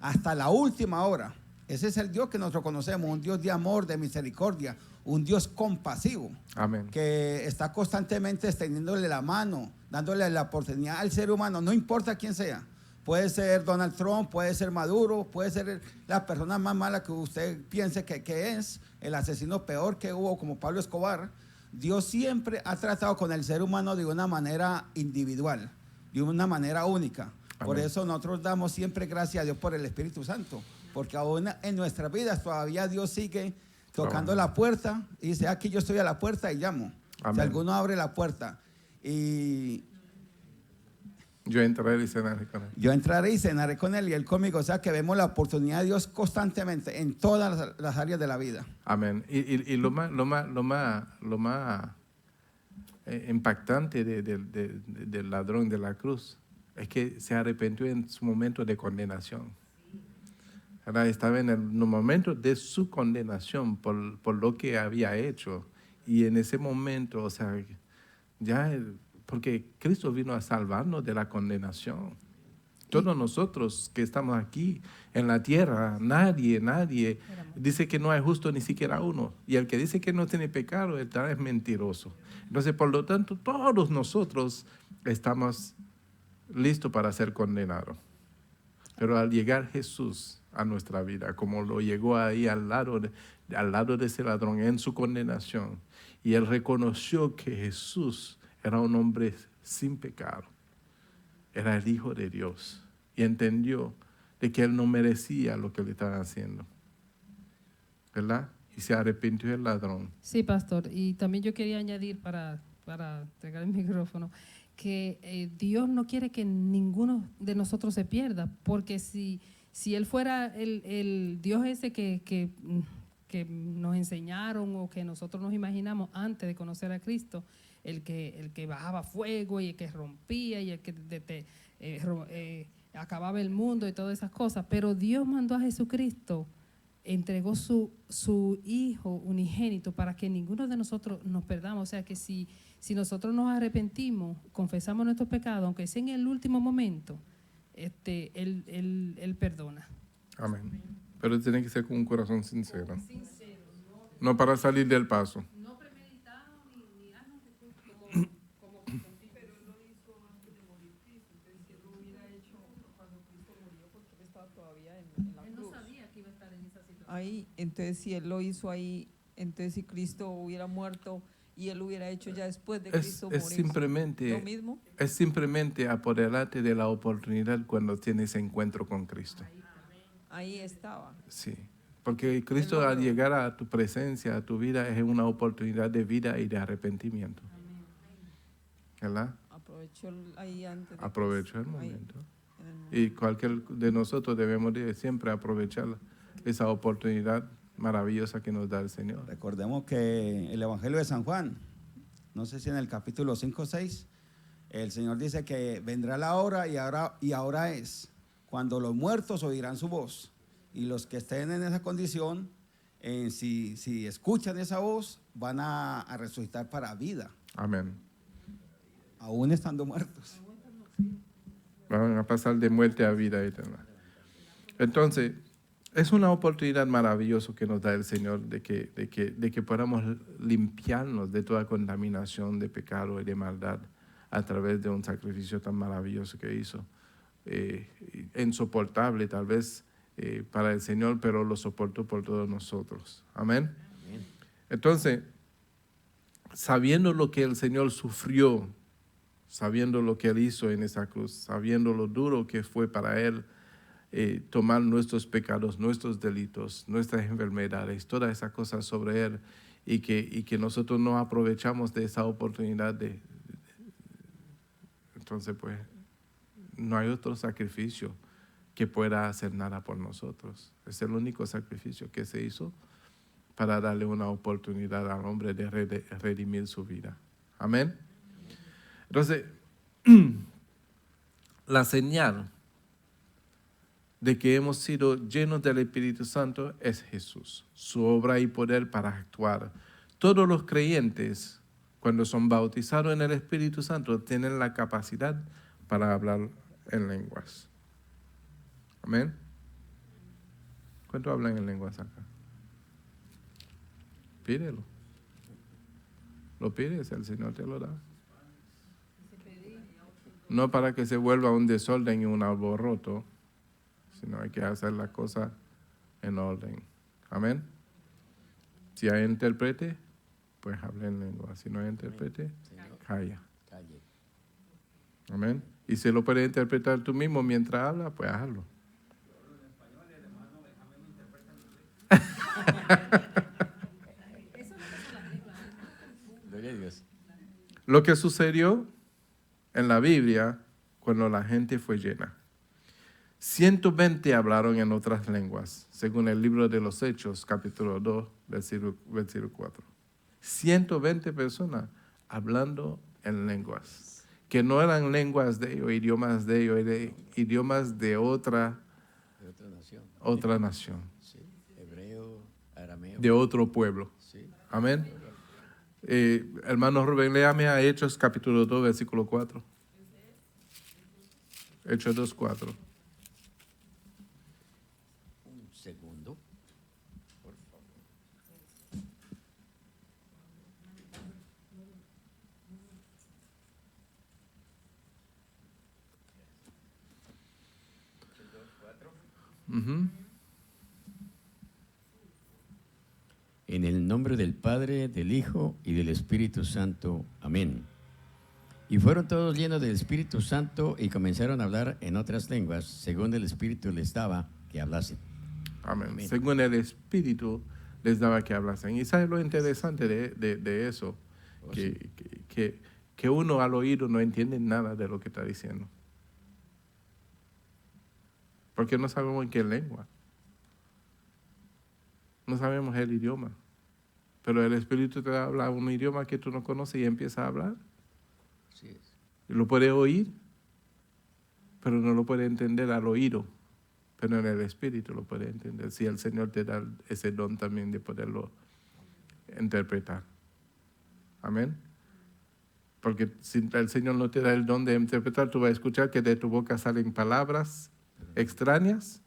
hasta la última hora. Ese es el Dios que nosotros conocemos, un Dios de amor, de misericordia, un Dios compasivo. Amén. Que está constantemente extendiéndole la mano, dándole la oportunidad al ser humano, no importa quién sea. Puede ser Donald Trump, puede ser Maduro, puede ser la persona más mala que usted piense que es, el asesino peor que hubo como Pablo Escobar. Dios siempre ha tratado con el ser humano de una manera individual, de una manera única. Por Amén. eso nosotros damos siempre gracias a Dios por el Espíritu Santo, porque aún en nuestras vidas todavía Dios sigue tocando la puerta y dice: aquí yo estoy a la puerta y llamo. Amén. Si alguno abre la puerta y Yo entraré y cenaré con él. yo entraré y cenaré con él y él conmigo. O sea que vemos la oportunidad de Dios constantemente en todas las áreas de la vida. Amén. Y lo más impactante del ladrón de la cruz es que se arrepintió en su momento de condenación. ¿Verdad? Estaba en el momento de su condenación por lo que había hecho. Y en ese momento, o sea, porque Cristo vino a salvarnos de la condenación. Todos nosotros que estamos aquí en la tierra, nadie dice que no hay justo ni siquiera uno. Y el que dice que no tiene pecado, el tal es mentiroso. Entonces, por lo tanto, todos nosotros estamos listos para ser condenados. Pero al llegar Jesús a nuestra vida, como lo llegó ahí al lado de ese ladrón en su condenación, y él reconoció que Jesús era un hombre sin pecado, era el Hijo de Dios, y entendió de que él no merecía lo que le estaban haciendo, ¿verdad? Y se arrepintió el ladrón. Sí, pastor. Y también yo quería añadir para entregar el micrófono que Dios no quiere que ninguno de nosotros se pierda, porque si Él fuera el Dios ese que nos enseñaron o que nosotros nos imaginamos antes de conocer a Cristo, el que bajaba fuego y el que rompía y el que acababa el mundo y todas esas cosas, pero Dios mandó a Jesucristo, entregó su Hijo unigénito para que ninguno de nosotros nos perdamos. O sea que si nosotros nos arrepentimos, confesamos nuestros pecados, aunque sea en el último momento, Él perdona. Amén. Pero tiene que ser con un corazón sincero. No para salir del paso. No premeditado ni como Pero él lo hizo antes de morir Cristo. Entonces, si él lo hubiera hecho cuando Cristo murió, porque él estaba todavía en la Él no cruz. sabía que iba a estar en esa situación. Ahí, entonces, si él lo hizo ahí, entonces, si Cristo hubiera muerto y él lo hubiera hecho ya después de Cristo Es morir, simplemente, lo mismo. es simplemente apoderarte de la oportunidad cuando tienes encuentro con Cristo. Ahí estaba. Sí, porque Cristo al llegar a tu presencia, a tu vida, es una oportunidad de vida y de arrepentimiento. ¿Verdad? Aprovechó ahí antes. Aprovechó el Ahí, momento. en el momento. Y cualquier de nosotros debemos de siempre aprovechar esa oportunidad maravillosa que nos da el Señor. Recordemos que el Evangelio de San Juan, no sé si en el capítulo 5 o 6, el Señor dice que vendrá la hora y ahora es cuando los muertos oirán su voz, y los que estén en esa condición, si escuchan esa voz, van a resucitar para vida, Amén. aún estando muertos. Van a pasar de muerte a vida eterna. Entonces, es una oportunidad maravillosa que nos da el Señor de que podamos limpiarnos de toda contaminación de pecado y de maldad a través de un sacrificio tan maravilloso que hizo. Insoportable tal vez para el Señor, pero lo soportó por todos nosotros. Amén. Entonces, sabiendo lo que el Señor sufrió, sabiendo lo que Él hizo en esa cruz, sabiendo lo duro que fue para Él tomar nuestros pecados, nuestros delitos, nuestras enfermedades, todas esas cosas sobre Él, y que nosotros no aprovechamos de esa oportunidad entonces pues no hay otro sacrificio que pueda hacer nada por nosotros. Es el único sacrificio que se hizo para darle una oportunidad al hombre de redimir su vida. Amén. Entonces, la señal de que hemos sido llenos del Espíritu Santo es Jesús, su obra y poder para actuar. Todos los creyentes, cuando son bautizados en el Espíritu Santo, tienen la capacidad para hablar en lenguas. Amén. ¿Cuántos hablan en lenguas acá? Pídelo. Lo pides, el Señor te lo da. No para que se vuelva un desorden y un alboroto, sino hay que hacer la cosa en orden. Amén. Si hay intérprete, pues hable en lengua. Si no hay intérprete, calla. Amén. Y si lo puedes interpretar tú mismo mientras hablas, pues hazlo. Lo que sucedió en la Biblia cuando la gente fue llena. 120 hablaron en otras lenguas, según el libro de los Hechos, capítulo 2, versículo 4. 120 personas hablando en lenguas, que no eran lenguas de ellos, eran idiomas de otra nación. Sí, hebreo, arameo. De otro pueblo. Sí. Amén. Hermano Rubén, léame a Hechos capítulo 2, versículo 4. Hechos 2, 4. Un segundo, por favor. En el nombre del Padre, del Hijo y del Espíritu Santo. Amén. Y fueron todos llenos del Espíritu Santo y comenzaron a hablar en otras lenguas, según el Espíritu les daba que hablasen. Amén. Amén. Según el Espíritu les daba que hablasen. Y ¿sabes lo interesante de eso? Oh, Que uno al oído no entiende nada de lo que está diciendo. Porque no sabemos en qué lengua. No sabemos el idioma. Pero el Espíritu te habla un idioma que tú no conoces y empieza a hablar. Así es. Y lo puedes oír, pero no lo puedes entender al oído. Pero en el Espíritu lo puedes entender. Si el Señor te da ese don también de poderlo interpretar. Amén. Porque si el Señor no te da el don de interpretar, tú vas a escuchar que de tu boca salen palabras extrañas,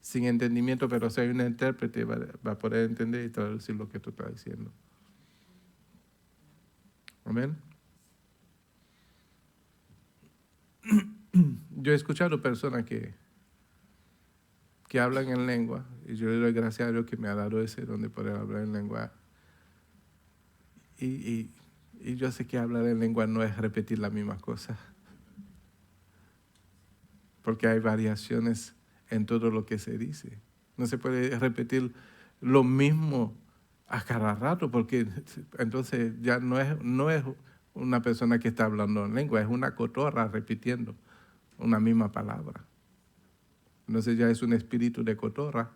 sin entendimiento, pero si hay un intérprete va a poder entender y traducir lo que tú estás diciendo. Amén. Yo he escuchado personas que hablan en lengua, y yo le doy gracias a Dios que me ha dado ese don de poder hablar en lengua. Y yo sé que hablar en lengua no es repetir la misma cosa, porque hay variaciones en todo lo que se dice. No se puede repetir lo mismo a cada rato, porque entonces ya no es una persona que está hablando en lengua, es una cotorra repitiendo una misma palabra. Entonces ya es un espíritu de cotorra.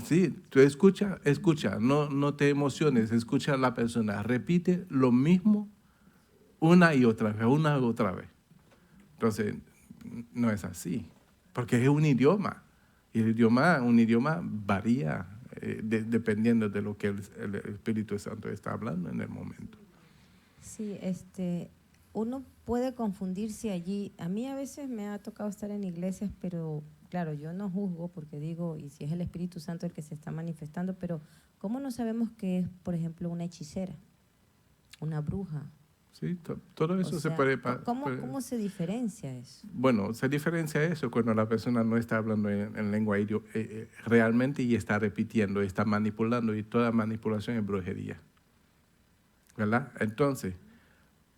Sí, tú escucha, no te emociones, escucha a la persona, repite lo mismo una y otra vez. Entonces, no es así, porque es un idioma, y un idioma varía dependiendo de lo que el Espíritu Santo está hablando en el momento. Sí, uno puede confundirse allí. A mí a veces me ha tocado estar en iglesias, pero claro, yo no juzgo porque digo, y si es el Espíritu Santo el que se está manifestando, pero ¿cómo no sabemos que es, por ejemplo, una hechicera, una bruja? Sí, todo eso se puede... ¿Cómo se diferencia eso? Bueno, se diferencia eso cuando la persona no está hablando en lengua realmente y está repitiendo, está manipulando, y toda manipulación es brujería. ¿Verdad? Entonces,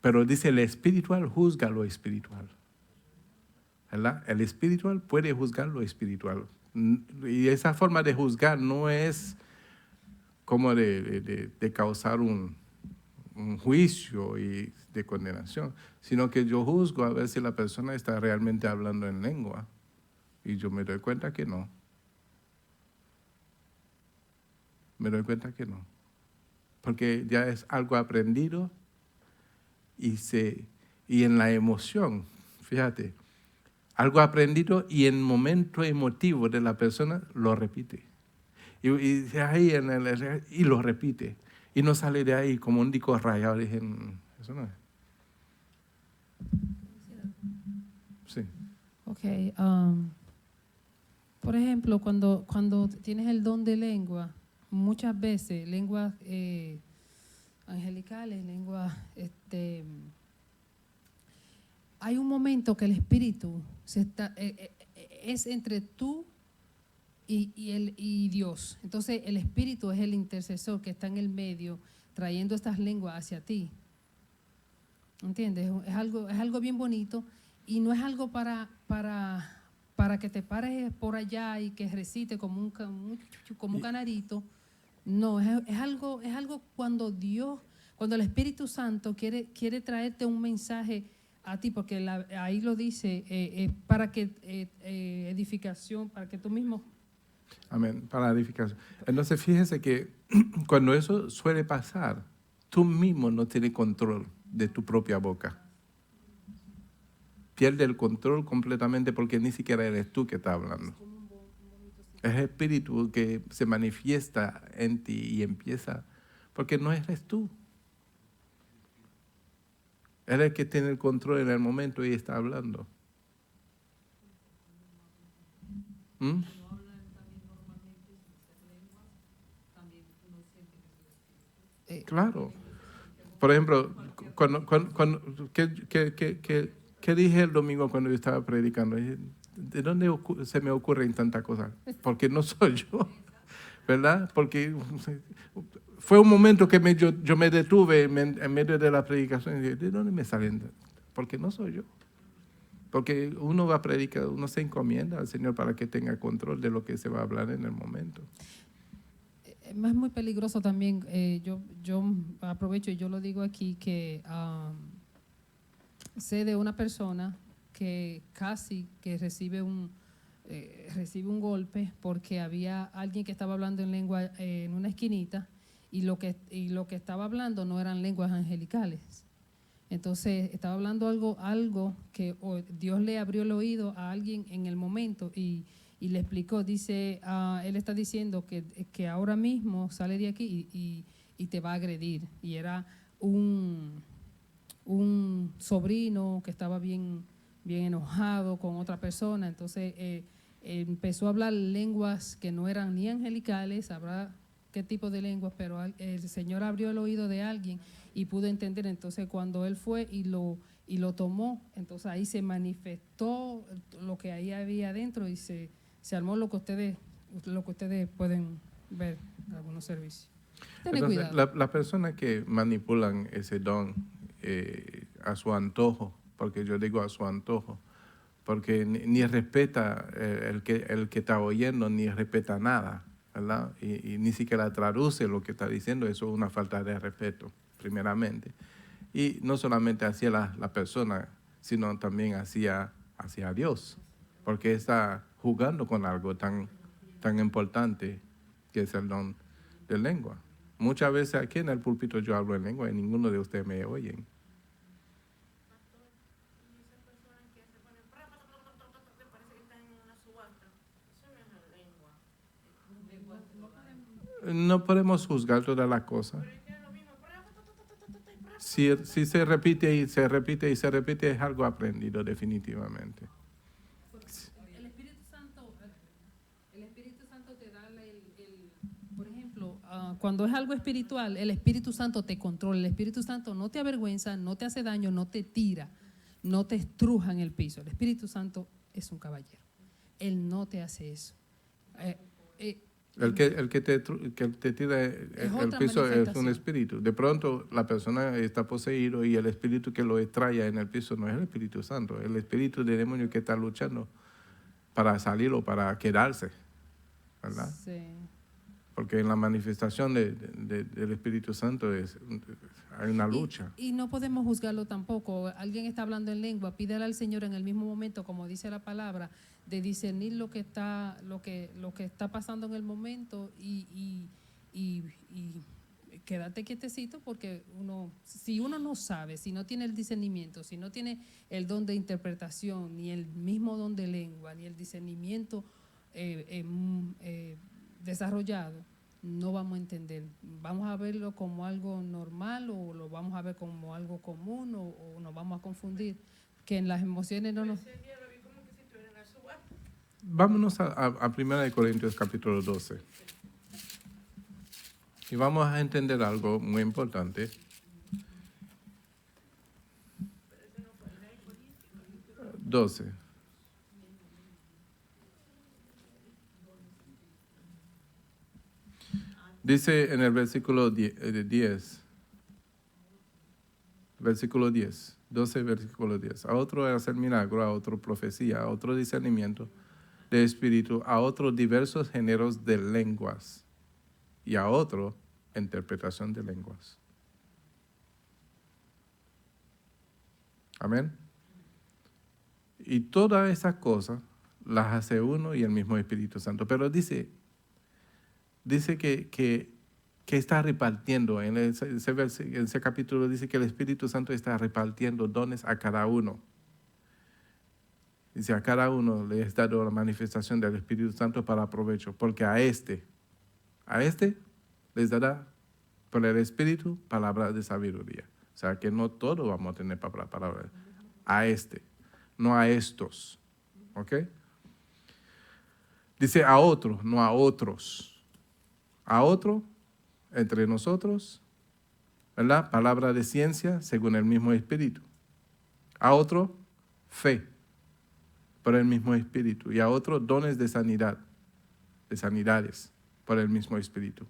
pero dice, el espiritual juzga lo espiritual. ¿verdad? El espiritual puede juzgar lo espiritual. Y esa forma de juzgar no es como de causar un juicio y de condenación, sino que yo juzgo a ver si la persona está realmente hablando en lengua. Y yo me doy cuenta que no. Me doy cuenta que no. Porque ya es algo aprendido y en la emoción, fíjate, algo aprendido y en momento emotivo de la persona lo repite. Y lo repite. Y no sale de ahí como un disco rayado. Dije, eso no es. Sí. Ok. Por ejemplo, cuando tienes el don de lengua, muchas veces lenguas angelicales, lenguas, hay un momento que el espíritu es entre tú y Dios. Entonces el espíritu es el intercesor que está en el medio trayendo estas lenguas hacia ti. ¿Entiendes? Es algo bien bonito y no es algo para que te pares por allá y que recite como un canarito. No, es algo cuando el Espíritu Santo quiere traerte un mensaje a ti, porque ahí lo dice, para que edificación, para que tú mismo. Amén, para la edificación. Entonces fíjese que cuando eso suele pasar, tú mismo no tienes control de tu propia boca. Pierde el control completamente porque ni siquiera eres tú que estás hablando. Es el espíritu que se manifiesta en ti y empieza, porque no eres tú. Él es el que tiene el control en el momento y está hablando. ¿Mm? Claro. Por ejemplo, ¿qué dije el domingo cuando yo estaba predicando? Dije, ¿de dónde se me ocurren tantas cosas? Porque no soy yo, ¿verdad? Porque fue un momento que yo me detuve en medio de la predicación y dije, ¿de dónde me salen? Porque no soy yo. Porque uno va a predicar, uno se encomienda al Señor para que tenga control de lo que se va a hablar en el momento. Es muy peligroso también, yo aprovecho y yo lo digo aquí, que sé de una persona que casi que recibe un golpe porque había alguien que estaba hablando en lengua en una esquinita y lo que estaba hablando no eran lenguas angelicales. Entonces estaba hablando algo que Dios le abrió el oído a alguien en el momento y le explicó, dice, él está diciendo que ahora mismo sale de aquí y te va a agredir. Y era un sobrino que estaba bien enojado con otra persona, entonces empezó a hablar lenguas que no eran ni angelicales, habrá qué tipo de lenguas, pero el Señor abrió el oído de alguien y pudo entender. Entonces cuando él fue y lo tomó, entonces ahí se manifestó lo que ahí había adentro y se armó lo que ustedes pueden ver en algunos servicios. Entonces, las personas que manipulan ese don a su antojo, porque yo digo a su antojo, porque ni respeta el que está oyendo, ni respeta nada, ¿verdad? Y ni siquiera traduce lo que está diciendo. Eso es una falta de respeto, primeramente. Y no solamente hacia la persona, sino también hacia Dios, porque está jugando con algo tan importante que es el don de lengua. Muchas veces aquí en el púlpito yo hablo en lengua y ninguno de ustedes me oyen. No podemos juzgar todas las cosas. Si se repite y se repite y se repite, es algo aprendido definitivamente. El Espíritu Santo te da por ejemplo, cuando es algo espiritual, el Espíritu Santo te controla. El Espíritu Santo no te avergüenza, no te hace daño, no te tira, no te estruja en el piso. El Espíritu Santo es un caballero. Él no te hace eso. El que te tira el otra piso es un manifestación. espíritu. De pronto la persona está poseído y el espíritu que lo extrae en el piso no es el Espíritu Santo, es el espíritu del demonio que está luchando para salir o para quedarse, ¿verdad? Sí. Porque en la manifestación del Espíritu Santo hay una lucha. Y no podemos juzgarlo tampoco. Alguien está hablando en lengua, pídele al Señor en el mismo momento, como dice la palabra, de discernir lo que está pasando en el momento y quédate quietecito, porque si uno no sabe, si no tiene el discernimiento, si no tiene el don de interpretación, ni el mismo don de lengua, ni el discernimiento desarrollado, no vamos a entender. Vamos a verlo como algo normal o lo vamos a ver como algo común o nos vamos a confundir, que en las emociones no nos... Vámonos a 1 Corintios capítulo 12. Y vamos a entender algo muy importante. Dice en el versículo 10, versículo 10, 12, versículo 10. A otro hacer milagro, a otro profecía, a otro discernimiento de espíritu, a otros diversos géneros de lenguas y a otro interpretación de lenguas. Amén. Y todas esas cosas las hace uno y el mismo Espíritu Santo. Pero dice que está repartiendo. En ese capítulo dice que el Espíritu Santo está repartiendo dones a cada uno. Dice, a cada uno le es dado la manifestación del Espíritu Santo para provecho, porque a este les dará por el Espíritu palabra de sabiduría. O sea, que no todos vamos a tener palabra. A este, no a estos. ¿Ok? Dice a otro, no a otros. A otro, entre nosotros, ¿verdad? Palabra de ciencia según el mismo Espíritu. A otro, fe, por el mismo Espíritu. Y a otro, dones de sanidad, de sanidades, por el mismo Espíritu.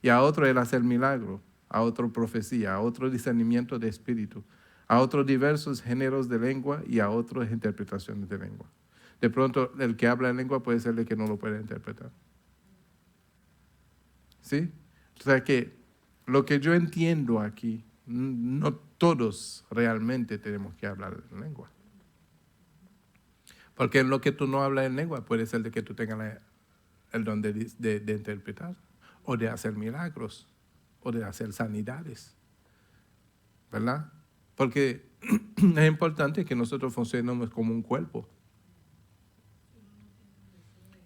Y a otro, el hacer milagro. A otro, profecía. A otro, discernimiento de espíritu. A otros, diversos géneros de lengua. Y a otros, interpretaciones de lengua. De pronto, el que habla en lengua puede ser el que no lo puede interpretar. ¿Sí? O sea que lo que yo entiendo aquí, no todos realmente tenemos que hablar en lengua. Porque en lo que tú no hablas en lengua puede ser de que tú tengas el don de interpretar, o de hacer milagros, o de hacer sanidades. ¿Verdad? Porque es importante que nosotros funcionemos como un cuerpo.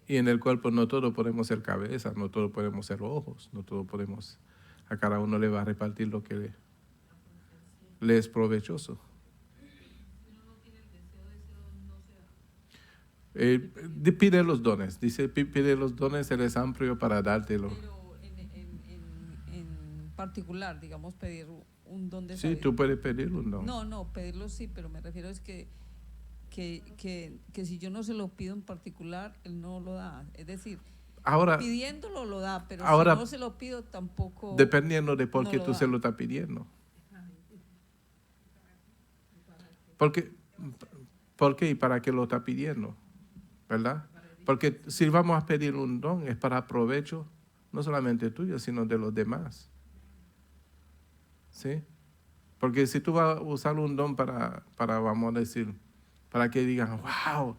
Y en el cuerpo no todos podemos ser cabeza, no todos podemos ser ojos, no todos podemos... A cada uno le va a repartir lo que le es provechoso. Pide los dones, dice, pide los dones, Él es amplio para dártelo. Pero en particular, digamos, pedir un don de Sí, sabiduría. tú puedes pedir un don. No, pedirlo sí, pero me refiero es que si yo no se lo pido en particular, Él no lo da. Es decir, Ahora, pidiéndolo lo da, pero ahora, si no se lo pido tampoco. Dependiendo de por no qué lo tú da. se lo estás pidiendo. ¿Por qué y para qué lo estás pidiendo? ¿Verdad? Porque si vamos a pedir un don es para provecho, no solamente tuyo, sino de los demás. ¿Sí? Porque si tú vas a usar un don para vamos a decir, para que digan, wow,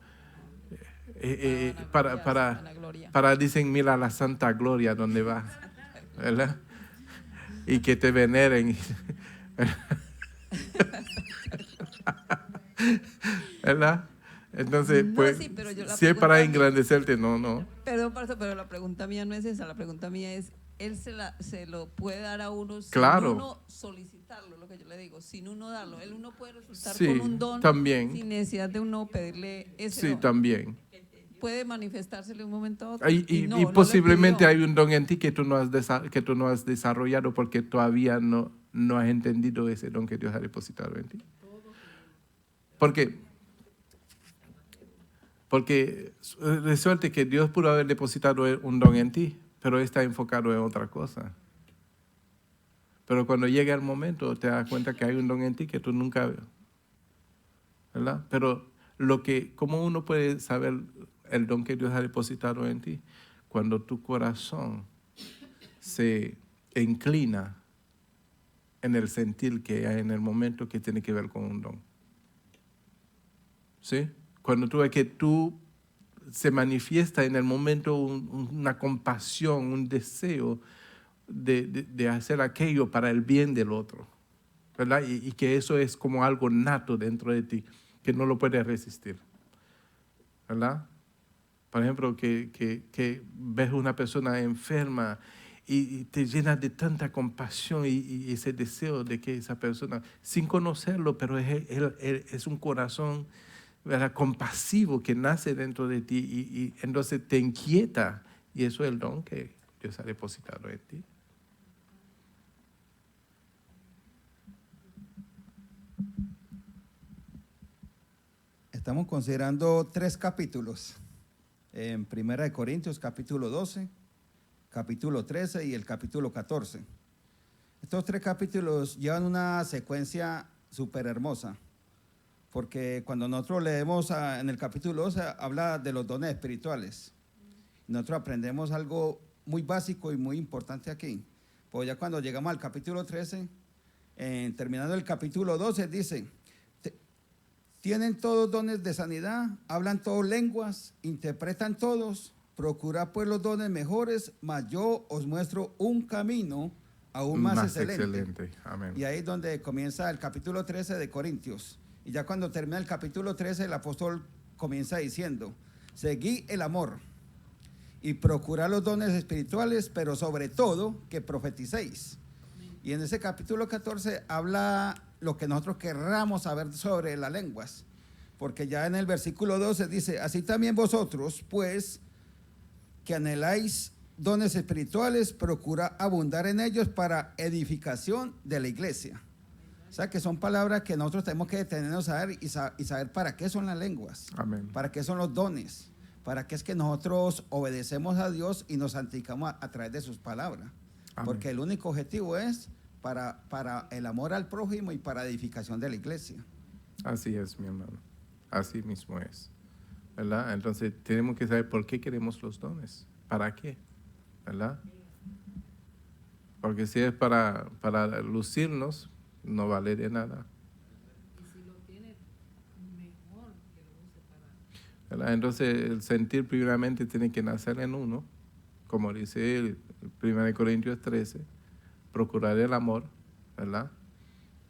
para dicen, mira la santa gloria donde va, ¿verdad? Y que te veneren. ¿Verdad? Entonces, No, pues, sí, pero yo la si es para pregunta mía- engrandecerte, no. Perdón, pero la pregunta mía no es esa. La pregunta mía es, Él se lo puede dar a uno sin Claro. uno solicitarlo, lo que yo le digo, sin uno darlo. Uno puede resultar Sí, con un don también. sin necesidad de uno pedirle ese Sí, don. también. Puede manifestársele un momento a otro. Y no le posiblemente pidió. hay un don en ti que tú no has desarrollado porque todavía no has entendido ese don que Dios ha depositado en ti. Porque de suerte que Dios pudo haber depositado un don en ti, pero está enfocado en otra cosa. Pero cuando llega el momento, te das cuenta que hay un don en ti que tú nunca, ¿verdad? Pero ¿cómo uno puede saber el don que Dios ha depositado en ti? Cuando tu corazón se inclina en el sentir que hay en el momento que tiene que ver con un don. ¿Sí? Cuando tú ves que se manifiesta en el momento una compasión, un deseo de hacer aquello para el bien del otro, ¿verdad? Y que eso es como algo nato dentro de ti, que no lo puedes resistir, ¿verdad? Por ejemplo, que ves una persona enferma y te llenas de tanta compasión y ese deseo de que esa persona, sin conocerlo, pero es un corazón, ¿verdad?, compasivo que nace dentro de ti y entonces te inquieta, y eso es el don que Dios ha depositado en ti. Estamos considerando 3 capítulos. En 1 Corintios capítulo 12, capítulo 13 y el capítulo 14. Estos 3 capítulos llevan una secuencia súper hermosa, porque cuando nosotros leemos en el capítulo 12 habla de los dones espirituales. Nosotros aprendemos algo muy básico y muy importante aquí. Pues ya cuando llegamos al capítulo 13, terminando el capítulo 12, dice: tienen todos dones de sanidad, hablan todos lenguas, interpretan todos, procurad pues los dones mejores, mas yo os muestro un camino aún más excelente. Amén. Y ahí es donde comienza el capítulo 13 de Corintios. Y ya cuando termina el capítulo 13, el apóstol comienza diciendo: seguid el amor y procurad los dones espirituales, pero sobre todo que profeticéis. Y en ese capítulo 14 habla lo que nosotros querramos saber sobre las lenguas, porque ya en el versículo 12 dice: así también vosotros, pues, que anheláis dones espirituales, procura abundar en ellos para edificación de la iglesia. O sea, que son palabras que nosotros tenemos que detenernos a ver y saber para qué son las lenguas. Amén. Para qué son los dones, para qué es que nosotros obedecemos a Dios y nos santificamos a través de sus palabras. Amén. Porque el único objetivo es para el amor al prójimo y para edificación de la iglesia. Así es, mi hermano. Así mismo es, ¿verdad? Entonces tenemos que saber por qué queremos los dones. ¿Para qué? ¿Verdad? Porque si es para lucirnos, no vale de nada. Y si lo tiene, mejor que lo use para... ¿Verdad? Entonces el sentir primeramente tiene que nacer en uno, como dice el 1 Corintios 13, procurar el amor, ¿verdad?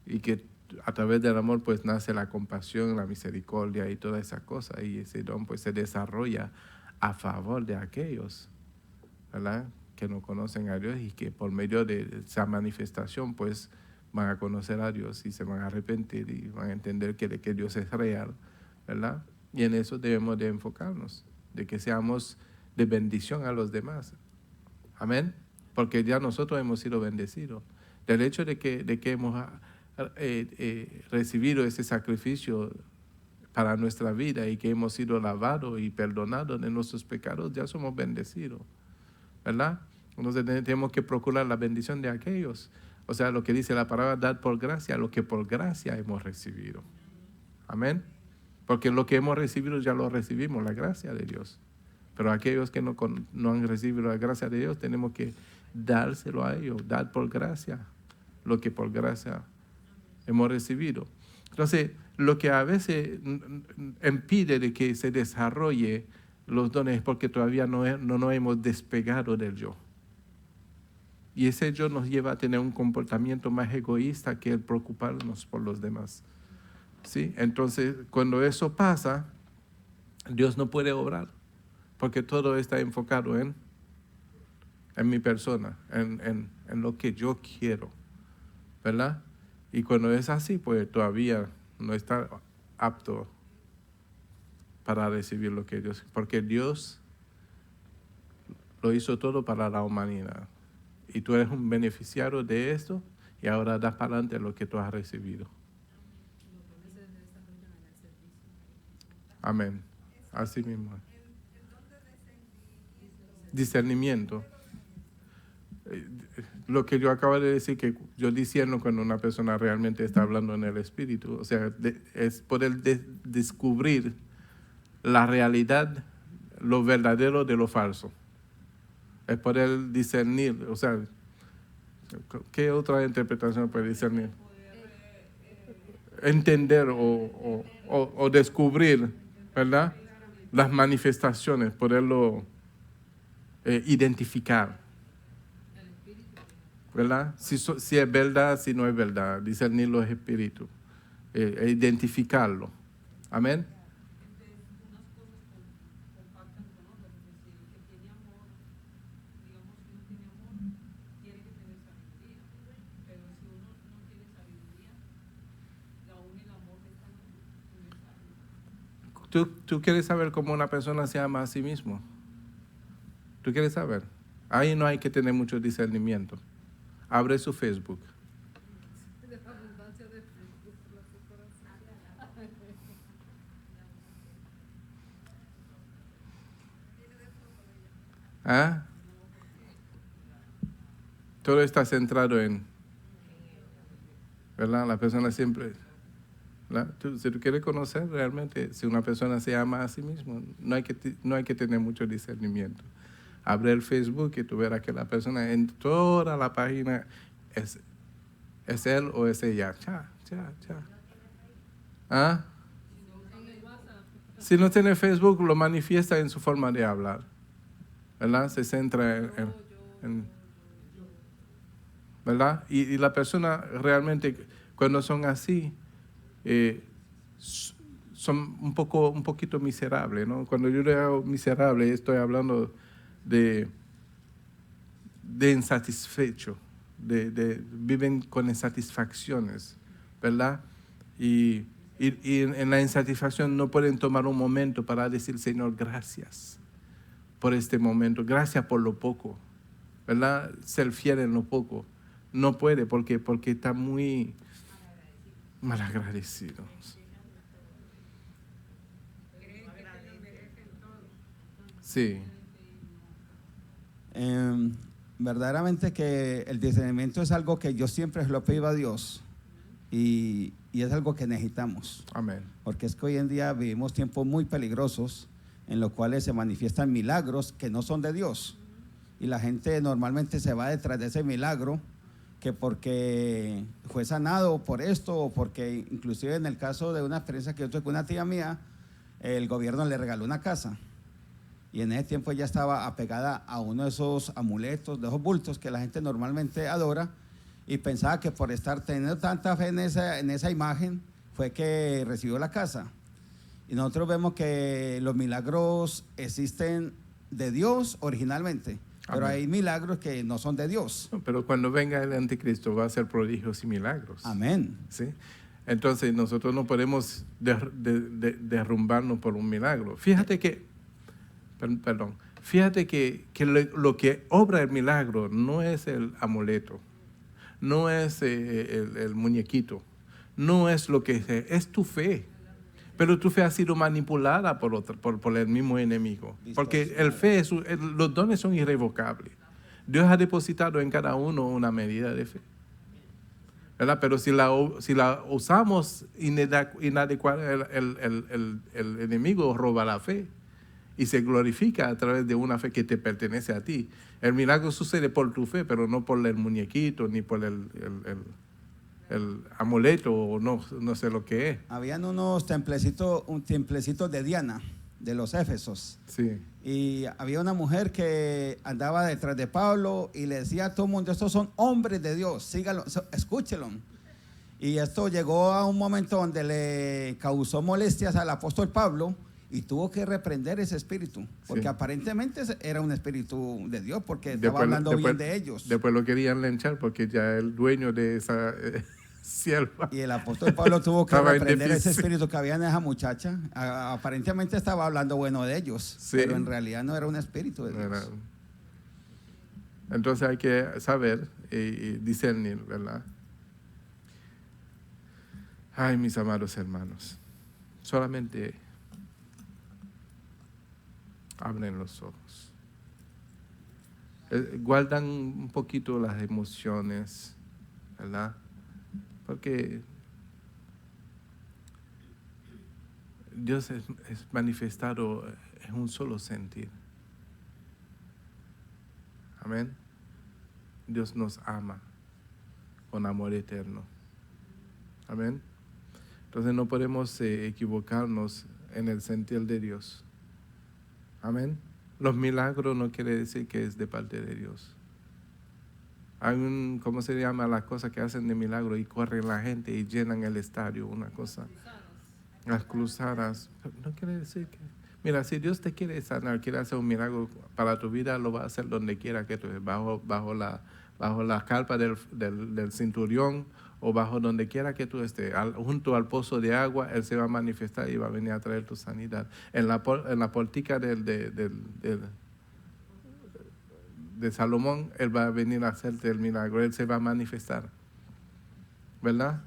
Y que a través del amor pues nace la compasión, la misericordia y toda esa cosa, y ese don pues se desarrolla a favor de aquellos, ¿verdad?, que no conocen a Dios, y que por medio de esa manifestación pues van a conocer a Dios y se van a arrepentir y van a entender que Dios es real, ¿verdad? Y en eso debemos de enfocarnos, de que seamos de bendición a los demás. Amén. Porque ya nosotros hemos sido bendecidos. Del hecho de que hemos recibido ese sacrificio para nuestra vida y que hemos sido lavados y perdonados de nuestros pecados, ya somos bendecidos, ¿verdad? Entonces tenemos que procurar la bendición de aquellos. O sea, lo que dice la palabra, dar por gracia lo que por gracia hemos recibido. Amén. Porque lo que hemos recibido ya lo recibimos, la gracia de Dios. Pero aquellos que no han recibido la gracia de Dios, tenemos que dárselo a ellos, dar por gracia lo que por gracia hemos recibido. Entonces, lo que a veces impide de que se desarrolle los dones es porque todavía no nos hemos despegado del yo. Y ese yo nos lleva a tener un comportamiento más egoísta que el preocuparnos por los demás. ¿Sí? Entonces, cuando eso pasa, Dios no puede obrar, porque todo está enfocado en mi persona, en lo que yo quiero, ¿verdad? Y cuando es así, pues todavía no está apto para recibir lo que Dios, porque Dios lo hizo todo para la humanidad. Y tú eres un beneficiario de esto, y ahora das para adelante lo que tú has recibido. Amén. Así mismo. Discernimiento. lo que yo acabo de decir, que yo discierno cuando una persona realmente está hablando en el espíritu, o sea, es poder descubrir la realidad, lo verdadero de lo falso. Es poder discernir, o sea, ¿qué otra interpretación puede discernir? Entender o descubrir, ¿verdad? Las manifestaciones, poderlo identificar, ¿verdad? Si es verdad, si no es verdad, discernir los espíritus, identificarlo. Amén. ¿Tú quieres saber cómo una persona se ama a sí mismo? ¿Tú quieres saber? Ahí no hay que tener mucho discernimiento. Abre su Facebook. ¿Ah? Todo está centrado en, ¿verdad? La persona siempre, ¿verdad? Si tú quieres conocer realmente si una persona se ama a sí misma, no hay que tener mucho discernimiento. Abre el Facebook y tú verás que la persona en toda la página es él o es ella. ¿Ah? Si no tiene Facebook, lo manifiesta en su forma de hablar, ¿verdad? Se centra en ¿verdad? Y la persona realmente, cuando son así, son un poquito miserables, ¿no? Cuando yo digo miserable, estoy hablando de insatisfecho, viven con insatisfacciones, ¿verdad? Y en la insatisfacción no pueden tomar un momento para decir, Señor, gracias por este momento, gracias por lo poco, ¿verdad? Ser fiel en lo poco. No puede porque está muy malagradecido. Sí. Verdaderamente que el discernimiento es algo que yo siempre lo pido a Dios y es algo que necesitamos. Amén. Porque es que hoy en día vivimos tiempos muy peligrosos en los cuales se manifiestan milagros que no son de Dios y la gente normalmente se va detrás de ese milagro, que porque fue sanado por esto o porque inclusive en el caso de una experiencia que yo tuve con una tía mía, el gobierno le regaló una casa y en ese tiempo ella estaba apegada a uno de esos amuletos, de esos bultos que la gente normalmente adora y pensaba que por estar teniendo tanta fe en esa imagen fue que recibió la casa. Y nosotros vemos que los milagros existen de Dios originalmente. Pero Amén. hay milagros que no son de Dios. Pero cuando venga el anticristo va a hacer prodigios y milagros. Amén. ¿Sí? Entonces nosotros no podemos derrumbarnos por un milagro. Fíjate que, fíjate que lo que obra el milagro no es el amuleto, no es el muñequito, no es lo que es tu fe. Pero tu fe ha sido manipulada por el mismo enemigo. Porque los dones son irrevocables. Dios ha depositado en cada uno una medida de fe, ¿verdad? Pero si la usamos inadecuada, el enemigo roba la fe y se glorifica a través de una fe que te pertenece a ti. El milagro sucede por tu fe, pero no por el muñequito ni por el amuleto o no sé lo que es. Habían un templecito de Diana, de los Éfesos. Sí. Y había una mujer que andaba detrás de Pablo y le decía a todo el mundo, estos son hombres de Dios, síganlo, escúchenlo. Y esto llegó a un momento donde le causó molestias al apóstol Pablo y tuvo que reprender ese espíritu, porque Sí. aparentemente era un espíritu de Dios, porque estaba hablando bien de ellos. Después lo querían linchar porque ya el dueño de esa sierva. Y el apóstol Pablo tuvo que Estaba en reprender ese déficit. espíritu que había en esa muchacha. Aparentemente estaba hablando bueno de ellos, Sí. pero en realidad no era un espíritu de Dios. Entonces hay que saber y discernir, ¿verdad? Ay, mis amados hermanos, solamente abren los ojos. guardan un poquito las emociones, ¿verdad? Porque Dios es manifestado en un solo sentir. Amén. Dios nos ama con amor eterno. Amén. Entonces no podemos equivocarnos en el sentir de Dios. Amén. Los milagros no quiere decir que es de parte de Dios. Hay ¿cómo se llama? Las cosas que hacen de milagro y corren la gente y llenan el estadio, una cosa. Las cruzadas. No quiere decir que... Mira, si Dios te quiere sanar, quiere hacer un milagro para tu vida, lo va a hacer donde quiera que tú estés, bajo la carpa del centurión o bajo donde quiera que tú estés, junto al pozo de agua, Él se va a manifestar y va a venir a traer tu sanidad. En la portica de Salomón, Él va a venir a hacerte el milagro, Él se va a manifestar, ¿verdad?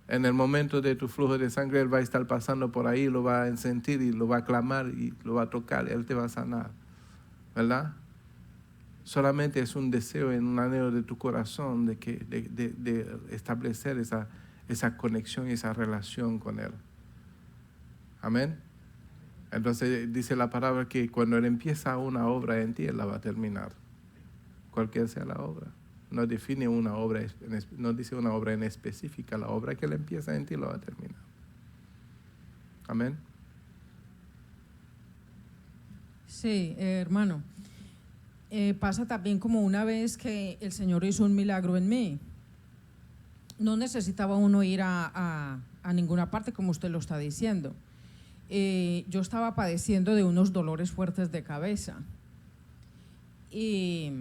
En el momento de tu flujo de sangre, Él va a estar pasando por ahí, lo va a sentir y lo va a clamar y lo va a tocar, Él te va a sanar, ¿verdad? Solamente es un deseo, en un anhelo de tu corazón de establecer esa conexión y esa relación con Él. Amén. Entonces dice la palabra que cuando Él empieza una obra en ti, Él la va a terminar. Cualquier sea la obra. No define una obra, no dice una obra en específica. La obra que Él empieza en ti la va a terminar. Amén. Sí, hermano. Pasa también como una vez que el Señor hizo un milagro en mí. No necesitaba uno ir a ninguna parte como usted lo está diciendo. Yo estaba padeciendo de unos dolores fuertes de cabeza. Y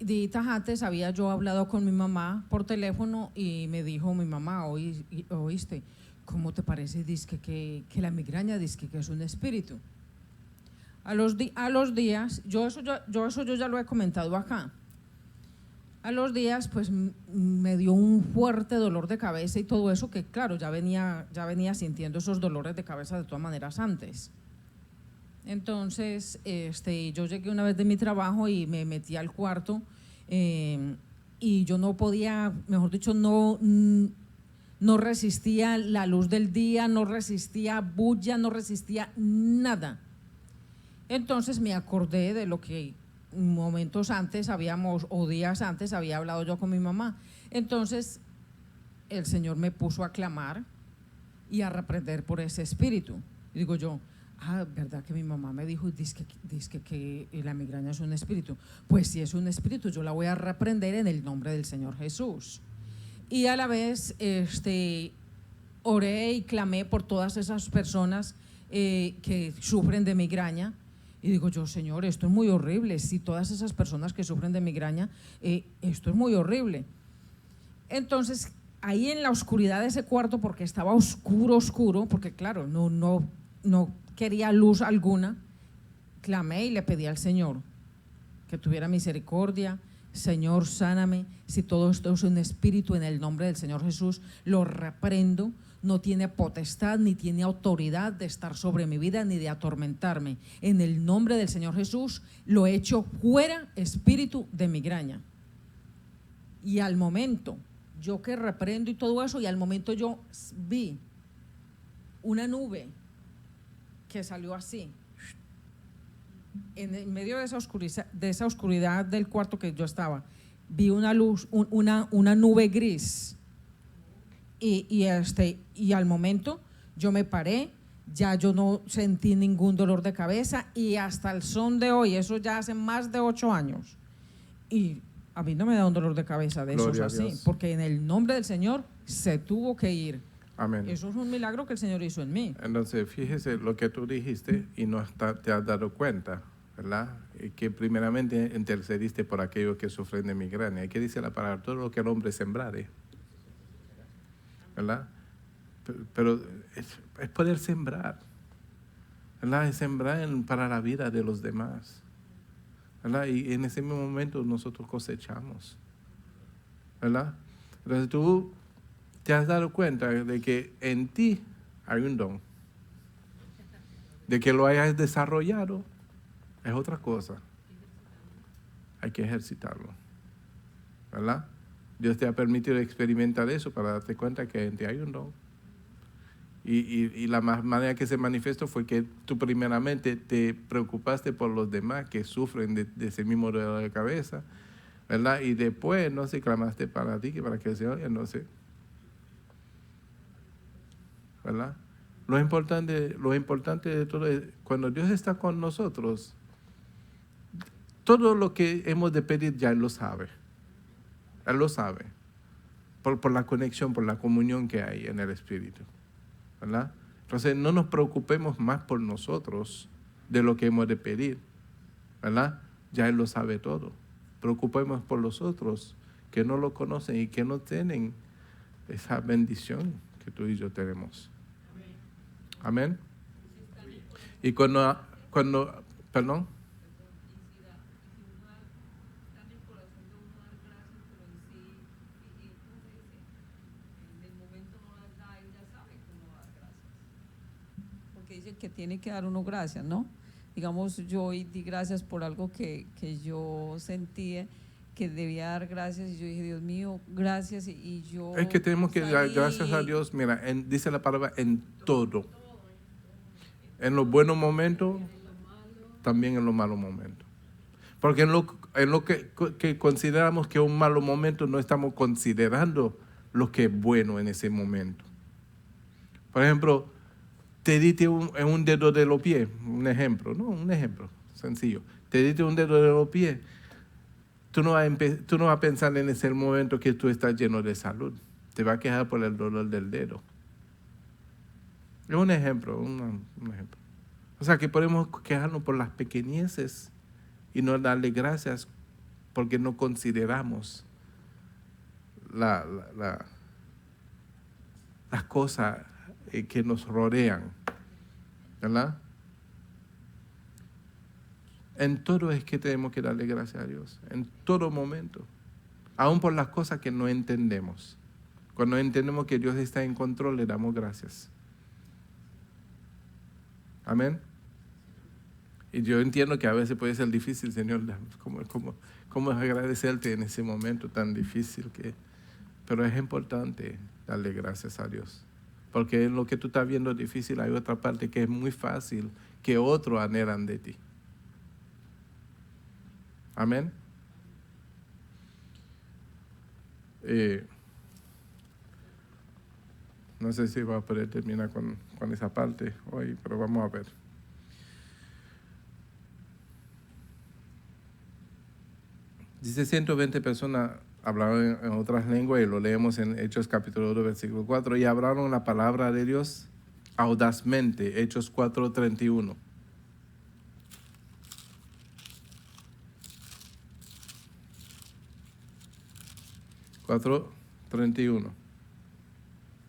días antes había yo hablado con mi mamá por teléfono y me dijo mi mamá, ¿oíste? ¿Cómo te parece? Dice que la migraña dice que es un espíritu. A los días, yo eso ya lo he comentado acá. A los días, pues me dio un fuerte dolor de cabeza y todo eso, que claro, ya venía sintiendo esos dolores de cabeza de todas maneras antes. Entonces, yo llegué una vez de mi trabajo y me metí al cuarto y yo no podía, mejor dicho, no resistía la luz del día, no resistía bulla, no resistía nada. Entonces me acordé de lo que momentos antes o días antes había hablado yo con mi mamá. Entonces el Señor me puso a clamar y a reprender por ese espíritu. Y digo yo, ¿verdad que mi mamá me dijo, dice que la migraña es un espíritu? Pues si es un espíritu, yo la voy a reprender en el nombre del Señor Jesús. Y a la vez oré y clamé por todas esas personas que sufren de migraña. Y digo yo, Señor, esto es muy horrible. Si todas esas personas que sufren de migraña, esto es muy horrible. Entonces, ahí en la oscuridad de ese cuarto, porque estaba oscuro, porque claro, no quería luz alguna, clamé y le pedí al Señor que tuviera misericordia. Señor, sáname. Si todo esto es un espíritu, en el nombre del Señor Jesús, lo reprendo. No tiene potestad ni tiene autoridad de estar sobre mi vida ni de atormentarme. En el nombre del Señor Jesús lo he hecho fuera, espíritu de migraña. Y al momento, yo que reprendo y todo eso, y al momento yo vi una nube que salió así. En medio de esa oscuridad del cuarto que yo estaba, vi una luz, una nube gris. Y al momento yo me paré, ya yo no sentí ningún dolor de cabeza y hasta el son de hoy, eso ya hace más de 8 años, y a mí no me da un dolor de cabeza de esos así, porque en el nombre del Señor se tuvo que ir. Amén. Eso es un milagro que el Señor hizo en mí. Entonces, fíjese lo que tú dijiste y no te has dado cuenta, ¿verdad? Y que primeramente intercediste por aquellos que sufren de migraña. ¿Y qué dice la palabra? Todo lo que el hombre sembrare, ¿verdad? Pero es poder sembrar, ¿verdad? Es sembrar para la vida de los demás, ¿verdad? Y en ese mismo momento nosotros cosechamos, ¿verdad? Entonces tú te has dado cuenta de que en ti hay un don, de que lo hayas desarrollado es otra cosa. hay que ejercitarlo, ¿verdad? Dios te ha permitido experimentar eso para darte cuenta que en ti hay un don. Y la manera que se manifestó fue que tú primeramente te preocupaste por los demás que sufren de ese mismo dolor de cabeza, ¿verdad? Y después, no sé, clamaste para ti, que para que el Señor, no sé. ¿Verdad? Lo importante de todo es, cuando Dios está con nosotros, todo lo que hemos de pedir ya Él lo sabe. Él lo sabe. Por la conexión, por la comunión que hay en el Espíritu. ¿Verdad? Entonces, no nos preocupemos más por nosotros de lo que hemos de pedir. ¿Verdad? Ya Él lo sabe todo. Preocupemos por los otros que no lo conocen y que no tienen esa bendición que tú y yo tenemos. Amén. Y cuando perdón. Porque dice que tiene que dar uno gracias, ¿no? Digamos, yo hoy di gracias por algo que yo sentía que debía dar gracias y yo dije, Dios mío, gracias, y yo... Es que tenemos que dar gracias a Dios, mira, dice la palabra en todo. En los buenos momentos, también en los malos momentos. Porque en lo que consideramos que es un malo momento, no estamos considerando lo que es bueno en ese momento. Por ejemplo, te diste un dedo de los pies, un ejemplo sencillo. Te diste un dedo de los pies. Tú no vas a pensar en ese momento que tú estás lleno de salud. Te vas a quejar por el dolor del dedo. Es un ejemplo, un ejemplo. O sea que podemos quejarnos por las pequeñeces y no darle gracias porque no consideramos las cosas que nos rodean, ¿verdad? En todo es que tenemos que darle gracias a Dios, en todo momento, aún por las cosas que no entendemos. Cuando entendemos que Dios está en control, le damos gracias. Amén. Y yo entiendo que a veces puede ser difícil, Señor, ¿cómo agradecerte en ese momento tan difícil pero es importante darle gracias a Dios. Porque en lo que tú estás viendo difícil hay otra parte que es muy fácil, que otros anhelan de ti. Amén. No sé si va a poder terminar con esa parte hoy, pero vamos a ver. Dice 120 personas hablaron en otras lenguas y lo leemos en Hechos capítulo 2, versículo 4, y hablaron la palabra de Dios audazmente, Hechos 4:31.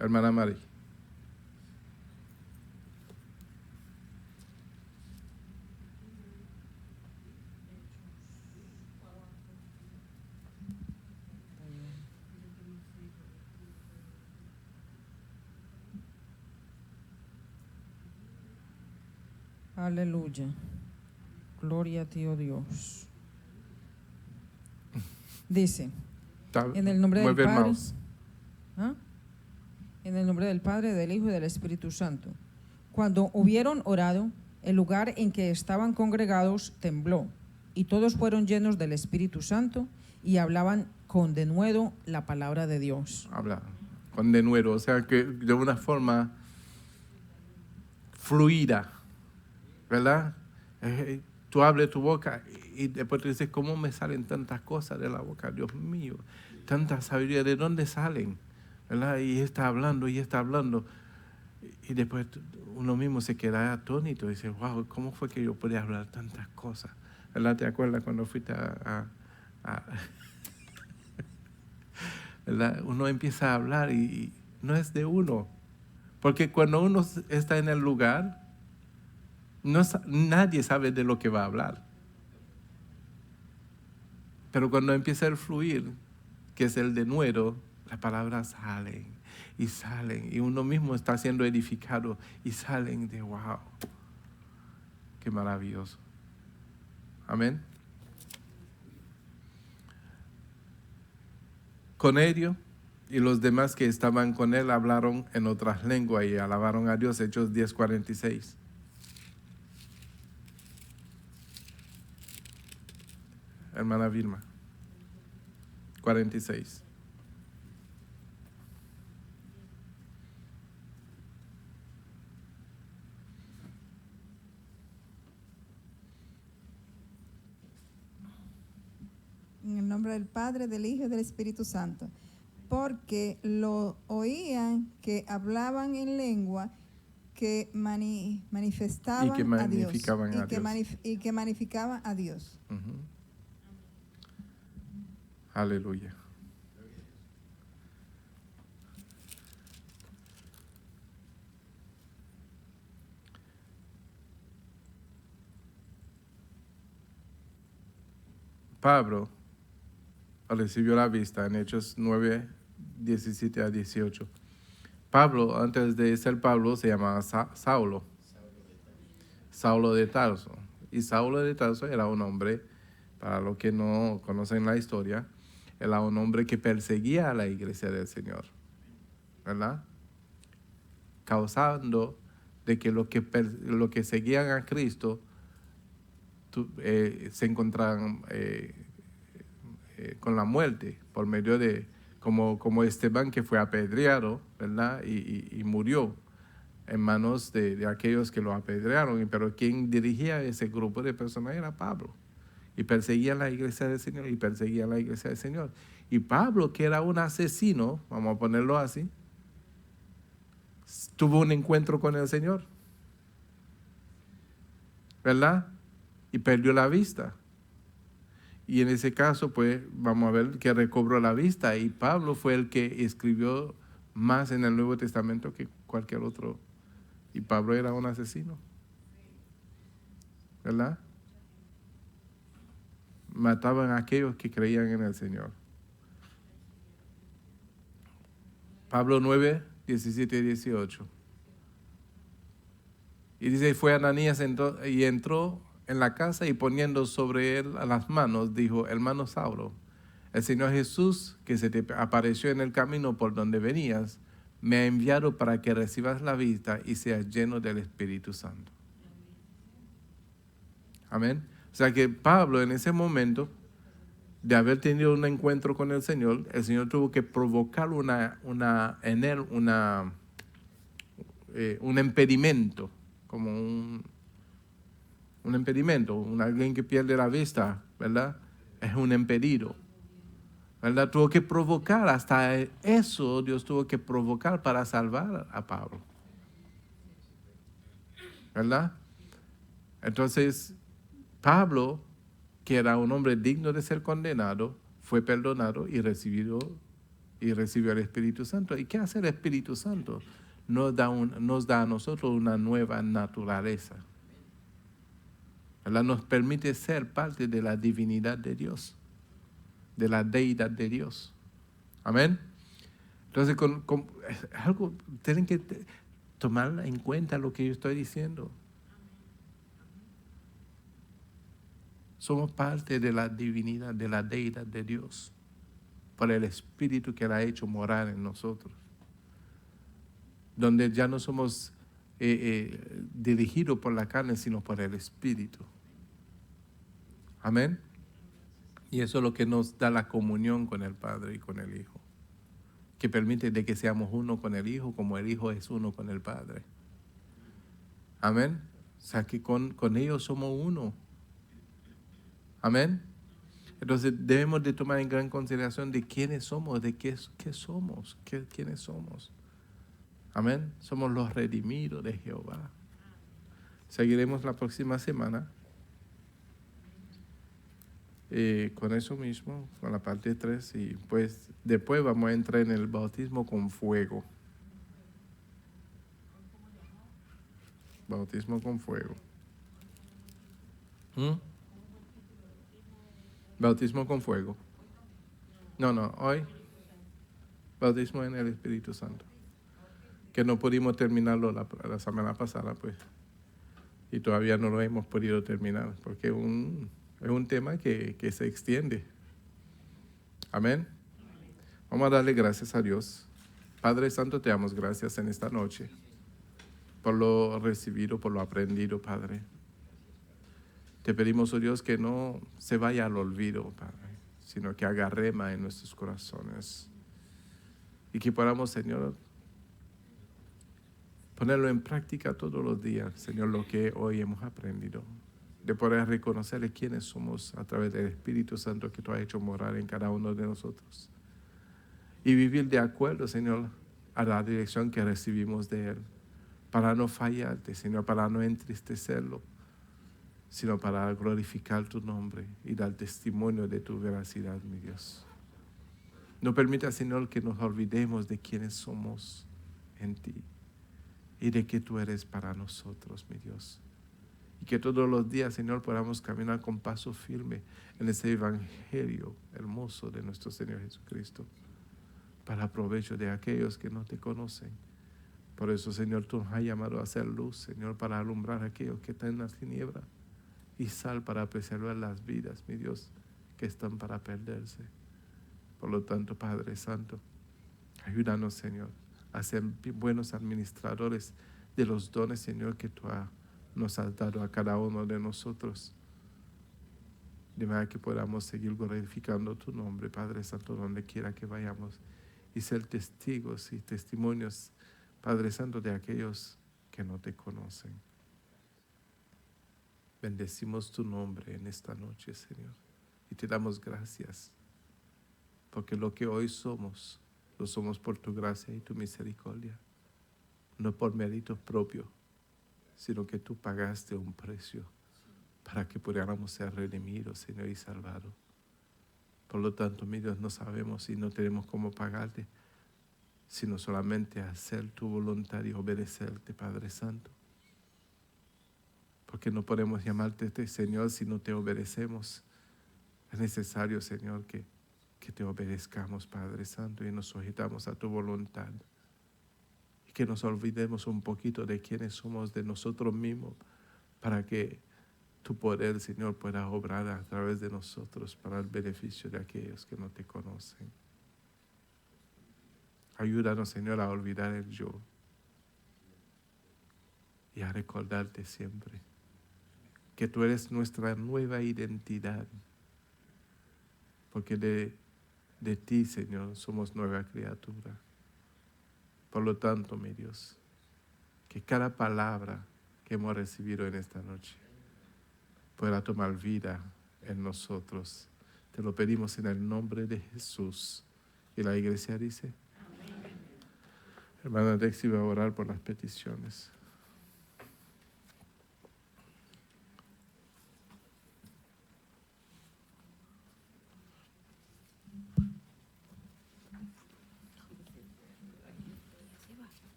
Hermana Mari. Aleluya. Gloria a ti, oh Dios. Dice, en el nombre del Padre, en el nombre del Padre, del Hijo y del Espíritu Santo. Cuando hubieron orado, el lugar en que estaban congregados tembló, y todos fueron llenos del Espíritu Santo y hablaban con denuedo la palabra de Dios. Habla con denuedo, o sea que de una forma fluida, ¿verdad? Tú abres tu boca y después te dices, ¿cómo me salen tantas cosas de la boca? Dios mío, tanta sabiduría, ¿de dónde salen? ¿Verdad? Y está hablando. Y después uno mismo se queda atónito y dice, wow, ¿cómo fue que yo podía hablar tantas cosas? ¿Verdad? ¿Te acuerdas cuando fuiste ¿verdad? Uno empieza a hablar y no es de uno. Porque cuando uno está en el lugar, nadie sabe de lo que va a hablar. Pero cuando empieza el fluir, que es el denuedo, las palabras salen, y uno mismo está siendo edificado, y salen de wow, qué maravilloso. Amén. Cornelio y los demás que estaban con él hablaron en otras lenguas y alabaron a Dios. Hechos 10:46. Hermana Vilma. 46. En el nombre del Padre, del Hijo y del Espíritu Santo. Porque lo oían que hablaban en lengua que manifestaban Y que magnificaban a a Dios. Dios. Y que magnificaban a Dios. Aleluya. Pablo recibió la vista en Hechos 9, 17 a 18. Pablo, antes de ser Pablo, se llamaba Saulo. Saulo de Tarso. Y Saulo de Tarso era un hombre, para los que no conocen la historia, era un hombre que perseguía a la iglesia del Señor, ¿verdad? Causando de que los que seguían a Cristo se encontraban con la muerte por medio de, como Esteban, que fue apedreado, ¿verdad? Y murió en manos de aquellos que lo apedrearon. Pero quien dirigía ese grupo de personas era Pablo. Y perseguía la iglesia del Señor, y perseguía la iglesia del Señor. Y Pablo, que era un asesino, vamos a ponerlo así, tuvo un encuentro con el Señor, ¿verdad? Y perdió la vista. Y en ese caso, pues, vamos a ver que recobró la vista. Y Pablo fue el que escribió más en el Nuevo Testamento que cualquier otro. Y Pablo era un asesino, ¿verdad? Mataban a aquellos que creían en el Señor. Pablo 9, 17 y 18. Y dice, fue Ananías y entró en la casa y poniendo sobre él las manos, dijo, hermano Saulo, el Señor Jesús, que se te apareció en el camino por donde venías, me ha enviado para que recibas la vista y seas lleno del Espíritu Santo. Amén. O sea que Pablo en ese momento de haber tenido un encuentro con el Señor tuvo que provocar en él un impedimento, como un impedimento, alguien que pierde la vista, ¿verdad? Es un impedido, ¿verdad? Tuvo que provocar, hasta eso Dios tuvo que provocar para salvar a Pablo, ¿verdad? Entonces, Pablo, que era un hombre digno de ser condenado, fue perdonado y recibió el Espíritu Santo. ¿Y qué hace el Espíritu Santo? Nos da a nosotros una nueva naturaleza, ¿verdad? Nos permite ser parte de la divinidad de Dios, de la deidad de Dios. Amén. Entonces, algo tienen que tomar en cuenta lo que yo estoy diciendo. Somos parte de la divinidad, de la deidad de Dios, por el Espíritu que Él ha hecho morar en nosotros, donde ya no somos dirigidos por la carne, sino por el Espíritu. Amén. Y eso es lo que nos da la comunión con el Padre y con el Hijo, que permite de que seamos uno con el Hijo, como el Hijo es uno con el Padre. Amén. O sea que con ellos somos uno. Amén. Entonces debemos de tomar en gran consideración de quiénes somos, de qué somos, quiénes somos. Amén. Somos los redimidos de Jehová. Seguiremos la próxima semana con eso mismo, con la parte 3, y pues después vamos a entrar en el bautismo con fuego. Bautismo con fuego. Bautismo con fuego. No, hoy. Bautismo en el Espíritu Santo. Que no pudimos terminarlo la semana pasada, pues. Y todavía no lo hemos podido terminar, porque es un tema que se extiende. Amén. Vamos a darle gracias a Dios. Padre Santo, te damos gracias en esta noche por lo recibido, por lo aprendido, Padre. Te pedimos, oh Dios, que no se vaya al olvido, Padre, sino que haga rema en nuestros corazones. Y que podamos, Señor, ponerlo en práctica todos los días, Señor, lo que hoy hemos aprendido. De poder reconocerle quiénes somos a través del Espíritu Santo que tú has hecho morar en cada uno de nosotros. Y vivir de acuerdo, Señor, a la dirección que recibimos de Él. Para no fallarte, Señor, para no entristecerlo, sino para glorificar tu nombre y dar testimonio de tu veracidad, mi Dios. No permita, Señor, que nos olvidemos de quiénes somos en ti y de que tú eres para nosotros, mi Dios. Y que todos los días, Señor, podamos caminar con paso firme en ese evangelio hermoso de nuestro Señor Jesucristo, para provecho de aquellos que no te conocen. Por eso, Señor, tú nos has llamado a hacer luz, Señor, para alumbrar a aquellos que están en las tinieblas, y sal para preservar las vidas, mi Dios, que están para perderse. Por lo tanto, Padre Santo, ayúdanos, Señor, a ser buenos administradores de los dones, Señor, que tú nos has dado a cada uno de nosotros, de manera que podamos seguir glorificando tu nombre, Padre Santo, donde quiera que vayamos, y ser testigos y testimonios, Padre Santo, de aquellos que no te conocen. Bendecimos tu nombre en esta noche, Señor, y te damos gracias, porque lo que hoy somos, lo somos por tu gracia y tu misericordia, no por mérito propio, sino que tú pagaste un precio para que pudiéramos ser redimidos, Señor, y salvados. Por lo tanto, mi Dios, no sabemos y no tenemos cómo pagarte, sino solamente hacer tu voluntad y obedecerte, Padre Santo. Porque no podemos llamarte Señor si no te obedecemos. Es necesario, Señor, que te obedezcamos, Padre Santo, y nos sujetamos a tu voluntad. Y que nos olvidemos un poquito de quiénes somos, de nosotros mismos, para que tu poder, Señor, pueda obrar a través de nosotros para el beneficio de aquellos que no te conocen. Ayúdanos, Señor, a olvidar el yo y a recordarte siempre que tú eres nuestra nueva identidad, porque de ti, Señor, somos nueva criatura. Por lo tanto, mi Dios, que cada palabra que hemos recibido en esta noche pueda tomar vida en nosotros. Te lo pedimos en el nombre de Jesús. Y la iglesia dice, hermana Dexy va a orar por las peticiones.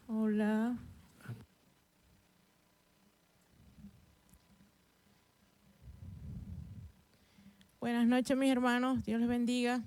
Hola. Buenas noches, mis hermanos. Dios les bendiga.